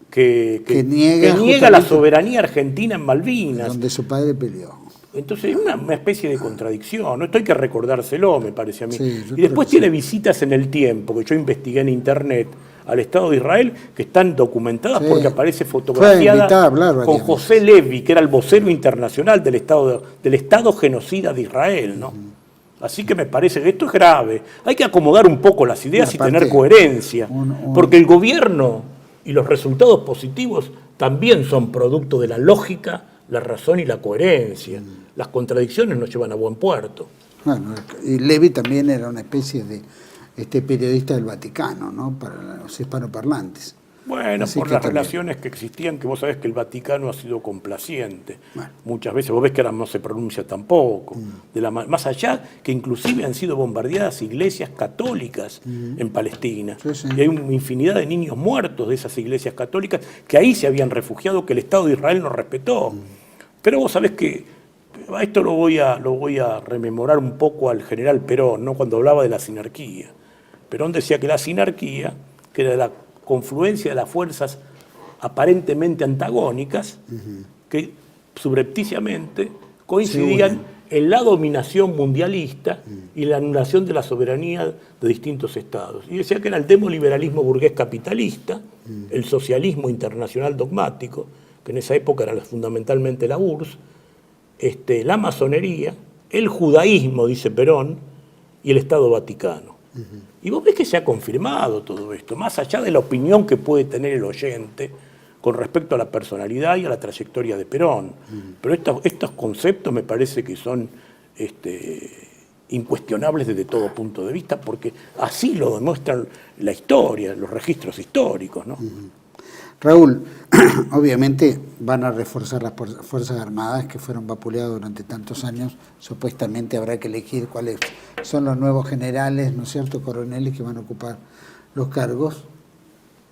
que niega la soberanía argentina en Malvinas. Donde su padre peleó. Entonces es una especie de contradicción, ¿no? Esto hay que recordárselo, me parece a mí. Sí, y después tiene visitas en el tiempo, que yo investigué en internet, al Estado de Israel, que están documentadas porque aparece fotografiada con José Levi, que era el vocero internacional del Estado genocida de Israel, ¿no? Así que me parece que esto es grave. Hay que acomodar un poco las ideas y tener coherencia, porque el gobierno y los resultados positivos también son producto de la lógica, la razón y la coherencia. Las contradicciones nos llevan a buen puerto. Bueno, y Levi también era una especie de periodista del Vaticano, ¿no?, para los hispanoparlantes. Bueno, Así por que las también. relaciones que existían, que vos sabés que el Vaticano ha sido complaciente. Bueno. Muchas veces, vos ves que ahora no se pronuncia tampoco. Más allá que inclusive han sido bombardeadas iglesias católicas en Palestina. Sí, sí. Y hay una infinidad de niños muertos de esas iglesias católicas que ahí se habían refugiado, que el Estado de Israel no respetó. Pero vos sabés que a esto lo voy a rememorar un poco al general Perón, ¿no? Cuando hablaba de la sinarquía. Perón decía que la sinarquía, que era la confluencia de las fuerzas aparentemente antagónicas, que subrepticiamente coincidían en la dominación mundialista y la anulación de la soberanía de distintos estados. Y decía que era el demoliberalismo burgués capitalista, el socialismo internacional dogmático, que en esa época era fundamentalmente la URSS, la masonería, el judaísmo, dice Perón, y el Estado Vaticano. Y vos ves que se ha confirmado todo esto, más allá de la opinión que puede tener el oyente con respecto a la personalidad y a la trayectoria de Perón. Pero estos conceptos me parece que son incuestionables desde todo punto de vista, porque así lo demuestran la historia, los registros históricos, ¿no? Raúl, obviamente van a reforzar las Fuerzas Armadas que fueron vapuleadas durante tantos años. Supuestamente habrá que elegir cuáles son los nuevos generales, ¿no es cierto?, coroneles que van a ocupar los cargos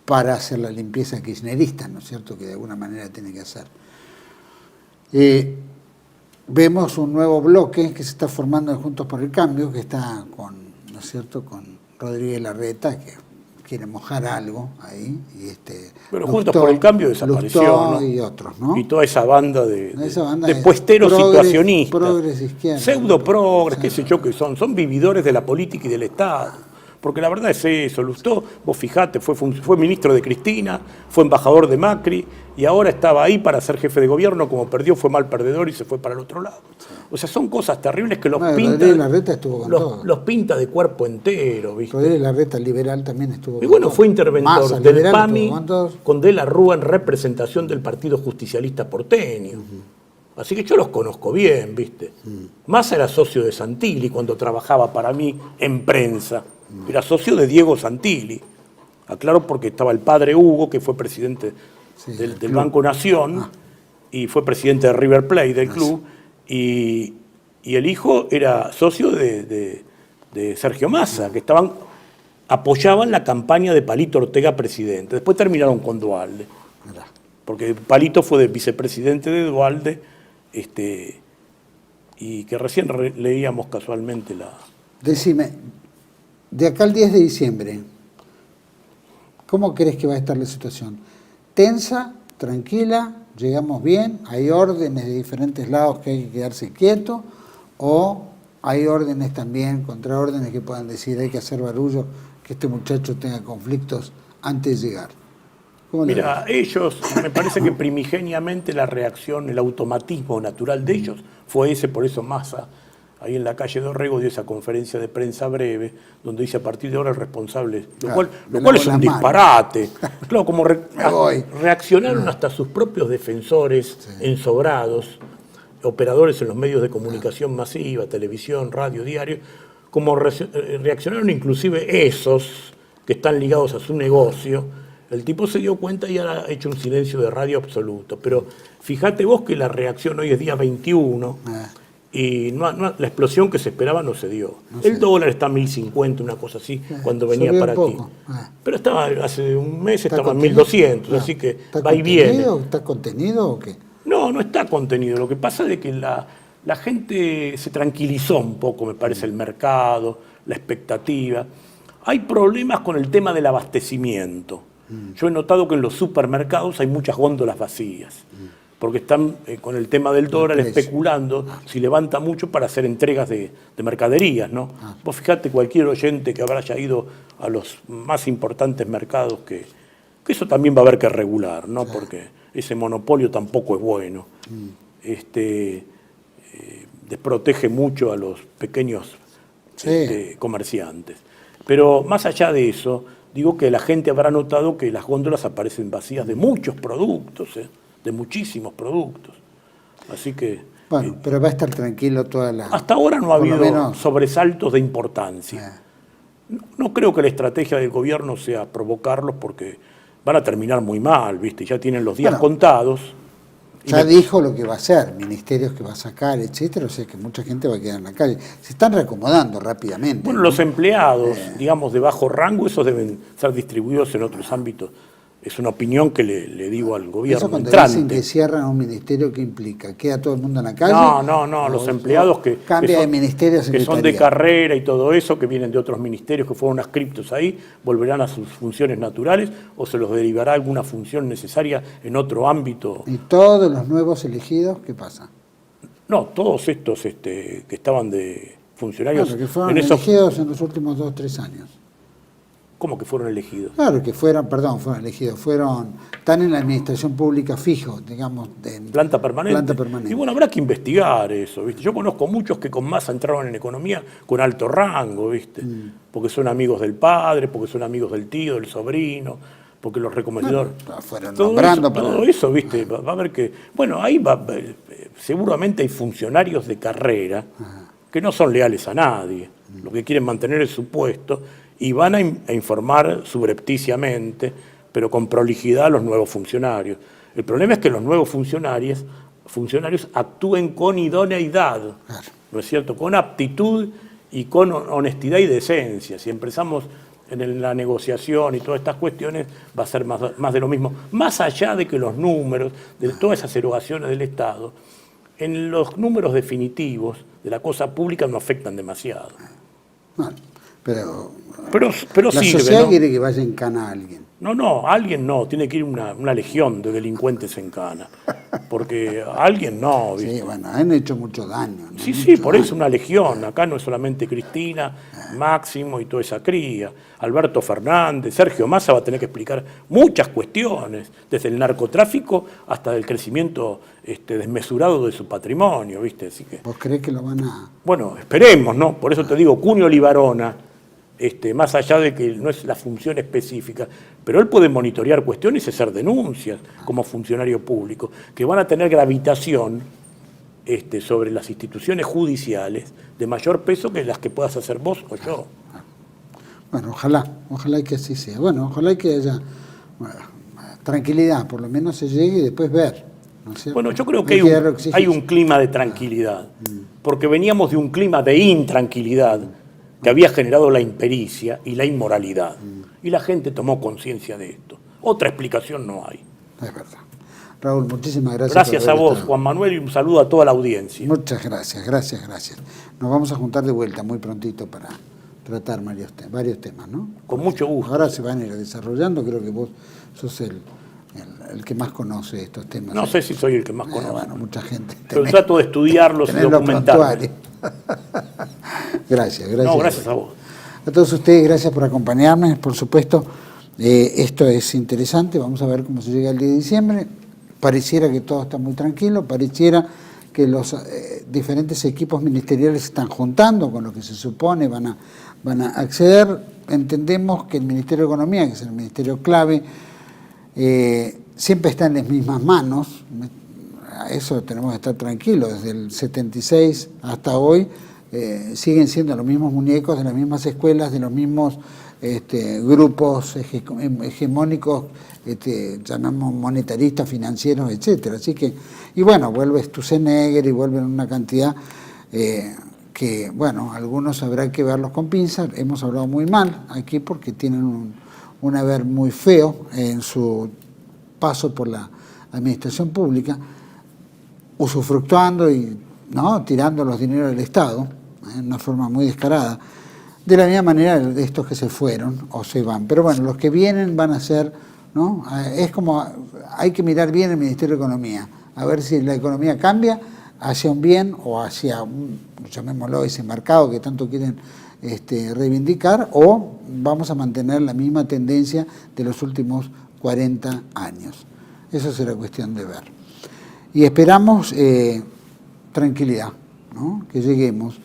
para hacer la limpieza kirchnerista, ¿no es cierto?, que de alguna manera tiene que hacer. Vemos un nuevo bloque que se está formando en Juntos por el Cambio, que está con, ¿no es cierto?, con Rodríguez Larreta, que quiere mojar algo ahí. Pero Juntos por el Cambio desapareció, ¿no? Y otros, ¿no? Y toda esa banda de es puesteros situacionistas, progres izquierda, pseudo-progres, qué sé yo qué son vividores de la política y del Estado. Porque la verdad es eso, Lustó, vos fijate, fue ministro de Cristina, fue embajador de Macri, y ahora estaba ahí para ser jefe de gobierno, como perdió fue mal perdedor y se fue para el otro lado. O sea, son cosas terribles que los pinta de cuerpo entero, ¿viste? Rodríguez Larreta, liberal, también estuvo. Y bueno, fue interventor Massa, del liberal, PAMI con De la Rúa en representación del Partido Justicialista porteño. Así que yo los conozco bien, ¿viste? Massa era socio de Santilli cuando trabajaba para mí en prensa. Era socio de Diego Santilli. Aclaro porque estaba el padre Hugo, que fue presidente del Banco Nación, y fue presidente de River Plate, del club, y el hijo era socio de Sergio Massa, que apoyaban la campaña de Palito Ortega presidente. Después terminaron con Duhalde, porque Palito fue vicepresidente de Duhalde, y que recién leíamos casualmente la... Decime, de acá al 10 de diciembre, ¿cómo crees que va a estar la situación? ¿Tensa? ¿Tranquila? ¿Llegamos bien? ¿Hay órdenes de diferentes lados que hay que quedarse quieto? ¿O hay órdenes también, contraórdenes que puedan decir hay que hacer barullo, que este muchacho tenga conflictos antes de llegar? Mira, ellos, me parece que primigeniamente la reacción, el automatismo natural de ellos fue ese, por eso Massa, ahí en la calle Dorrego, dio esa conferencia de prensa breve, donde dice a partir de ahora el responsable, lo cual es un disparate. Claro, como reaccionaron hasta sus propios defensores ensobrados, operadores en los medios de comunicación masiva, televisión, radio, diario, como reaccionaron inclusive esos que están ligados a su negocio. El tipo se dio cuenta y ha hecho un silencio de radio absoluto. Pero fíjate vos que la reacción hoy es día 21 y la explosión que se esperaba no se dio. El dólar está a 1.050, una cosa así, cuando venía para aquí. Pero estaba hace un mes estaba en 1.200, así que va y viene. ¿Está contenido o qué? No, no está contenido. Lo que pasa es que la gente se tranquilizó un poco, me parece, el mercado, la expectativa. Hay problemas con el tema del abastecimiento. Yo he notado que en los supermercados hay muchas góndolas vacías, porque están con el tema del dólar especulando si levanta mucho para hacer entregas de mercaderías, ¿no? Vos fijate, cualquier oyente que habrá ido a los más importantes mercados, que eso también va a haber que regular, ¿no? Porque ese monopolio tampoco es bueno. Desprotege mucho a los pequeños comerciantes. Pero más allá de eso, digo que la gente habrá notado que las góndolas aparecen vacías de muchos productos, de muchísimos productos. Así que... Bueno, pero va a estar tranquilo toda la... Hasta ahora no ha habido sobresaltos de importancia. No creo que la estrategia del gobierno sea provocarlos, porque van a terminar muy mal, ¿viste? Ya tienen los días Bueno, contados. Ya dijo lo que va a hacer, ministerios que va a sacar, etcétera, o sea que mucha gente va a quedar en la calle. Se están reacomodando rápidamente. Bueno, ¿no? los empleados, digamos, de bajo rango, esos deben ser distribuidos en otros ámbitos. Es una opinión que le digo al gobierno Eso cuando entrante. dicen que cierran un ministerio, ¿qué implica? ¿Queda todo el mundo en la calle? No, los empleados que cambia de ministerio a que son de secretaría. carrera y todo eso, que vienen de otros ministerios que fueron adscriptos ahí, volverán a sus funciones naturales o se los derivará alguna función necesaria en otro ámbito. ¿Y todos los nuevos elegidos qué pasa? No, todos estos que estaban de funcionarios Claro, que fueron en esos... elegidos en los últimos 2 o 3 años. ¿Cómo que fueron elegidos? Claro, que fueron elegidos, están en la administración pública fijo, digamos, en Planta permanente. Planta permanente. Y bueno, habrá que investigar eso, ¿viste? Yo conozco muchos que con masa entraron en economía con alto rango, ¿viste? Porque son amigos del padre, porque son amigos del tío, del sobrino, porque los recomendadores... Bueno, fueron todo nombrando eso, para... todo eso, ¿viste? Va a haber que... Bueno, ahí seguramente hay funcionarios de carrera que no son leales a nadie, lo que quieren mantener es su puesto y van a informar subrepticiamente, pero con prolijidad a los nuevos funcionarios. El problema es que los nuevos funcionarios actúen con idoneidad, ¿no es cierto? Con aptitud y con honestidad y decencia. Si empezamos en la negociación y todas estas cuestiones, va a ser más de lo mismo. Más allá de que los números, de todas esas erogaciones del Estado, en los números definitivos de la cosa pública no afectan demasiado. Bueno, pero la sirve, sociedad, ¿no? Quiere que vaya en cana a alguien. Alguien no, tiene que ir una legión de delincuentes en cana. Porque alguien no, ¿viste? Sí, bueno, han hecho mucho daño, ¿no? Sí, por eso una legión. Acá no es solamente Cristina, Máximo y toda esa cría. Alberto Fernández, Sergio Massa va a tener que explicar muchas cuestiones, desde el narcotráfico hasta el crecimiento desmesurado de su patrimonio, ¿viste? Así que, ¿vos creés que lo van a...? Bueno, esperemos, ¿no? Por eso te digo, Cunio Libarona, más allá de que no es la función específica, pero él puede monitorear cuestiones y hacer denuncias como funcionario público, que van a tener gravitación sobre las instituciones judiciales de mayor peso que las que puedas hacer vos o yo. Bueno, ojalá que así sea. Bueno, ojalá que haya tranquilidad, por lo menos se llegue y después ver. ¿No es cierto? Bueno, yo creo que hay un clima de tranquilidad, porque veníamos de un clima de intranquilidad que había generado la impericia y la inmoralidad. Y la gente tomó conciencia de esto. Otra explicación no hay. Es verdad. Raúl, muchísimas gracias. Gracias a vos, Juan Manuel, y un saludo a toda la audiencia. Muchas gracias. Nos vamos a juntar de vuelta muy prontito para tratar varios temas, ¿no? Con mucho gusto. Ahora se van a ir desarrollando, creo que vos sos el que más conoce estos temas. No sé si soy el que más conoce. Bueno, mucha gente. Pero trato de estudiarlos y documentarlos. Gracias. No, gracias a vos. A todos ustedes, gracias por acompañarme. Por supuesto, esto es interesante. Vamos a ver cómo se llega el día de diciembre. Pareciera que todo está muy tranquilo. Pareciera que los diferentes equipos ministeriales se están juntando con lo que se supone van a acceder. Entendemos que el Ministerio de Economía, que es el ministerio clave, siempre está en las mismas manos. A eso tenemos que estar tranquilos. Desde el 76 hasta hoy siguen siendo los mismos muñecos de las mismas escuelas, de los mismos grupos hegemónicos, llamamos monetaristas, financieros, etcétera. Así que, y bueno, vuelve Sturzenegger y vuelven una cantidad que, bueno, algunos habrá que verlos con pinzas. Hemos hablado muy mal aquí porque tienen un haber muy feo en su paso por la administración pública, usufructuando y tirando los dineros del Estado en una forma muy descarada, de la misma manera de estos que se fueron o se van. Pero bueno, los que vienen van a ser, ¿no? Es como, hay que mirar bien el Ministerio de Economía, a ver si la economía cambia hacia un bien o hacia llamémoslo, ese mercado que tanto quieren reivindicar, o vamos a mantener la misma tendencia de los últimos 40 años. Eso será cuestión de ver. Y esperamos tranquilidad, ¿no? Que lleguemos.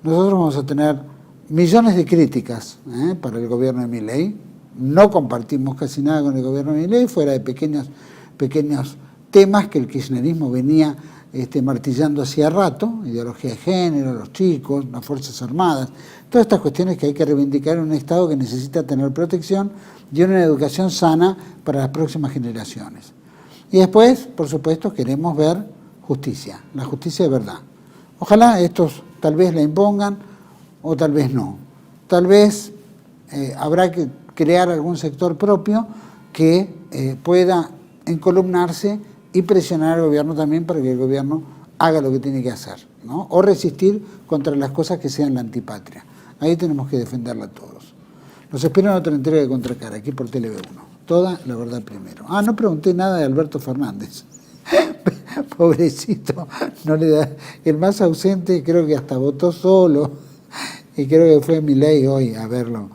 Nosotros vamos a tener millones de críticas para el gobierno de Milei. No compartimos casi nada con el gobierno de Milei, fuera de pequeños temas que el kirchnerismo venía martillando hacía rato, ideología de género, los chicos, las Fuerzas Armadas, todas estas cuestiones que hay que reivindicar en un Estado que necesita tener protección y una educación sana para las próximas generaciones. Y después, por supuesto, queremos ver justicia, la justicia de verdad. Ojalá estos tal vez la impongan o tal vez no. Tal vez habrá que crear algún sector propio que pueda encolumnarse y presionar al gobierno también para que el gobierno haga lo que tiene que hacer, ¿no? O resistir contra las cosas que sean la antipatria. Ahí tenemos que defenderla todos. Los espero en otra entrega de Contracara, aquí por TV1. Toda la verdad primero. No pregunté nada de Alberto Fernández. Pobrecito, no le da. El más ausente creo que hasta votó solo, y creo que fue Milei hoy a verlo,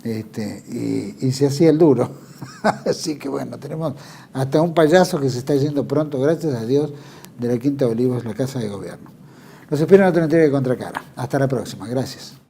y se hacía el duro. Así que bueno, tenemos hasta un payaso que se está yendo pronto, gracias a Dios, de la Quinta de Olivos, la Casa de Gobierno. Los espero en otra entrega de Contracara. Hasta la próxima, gracias.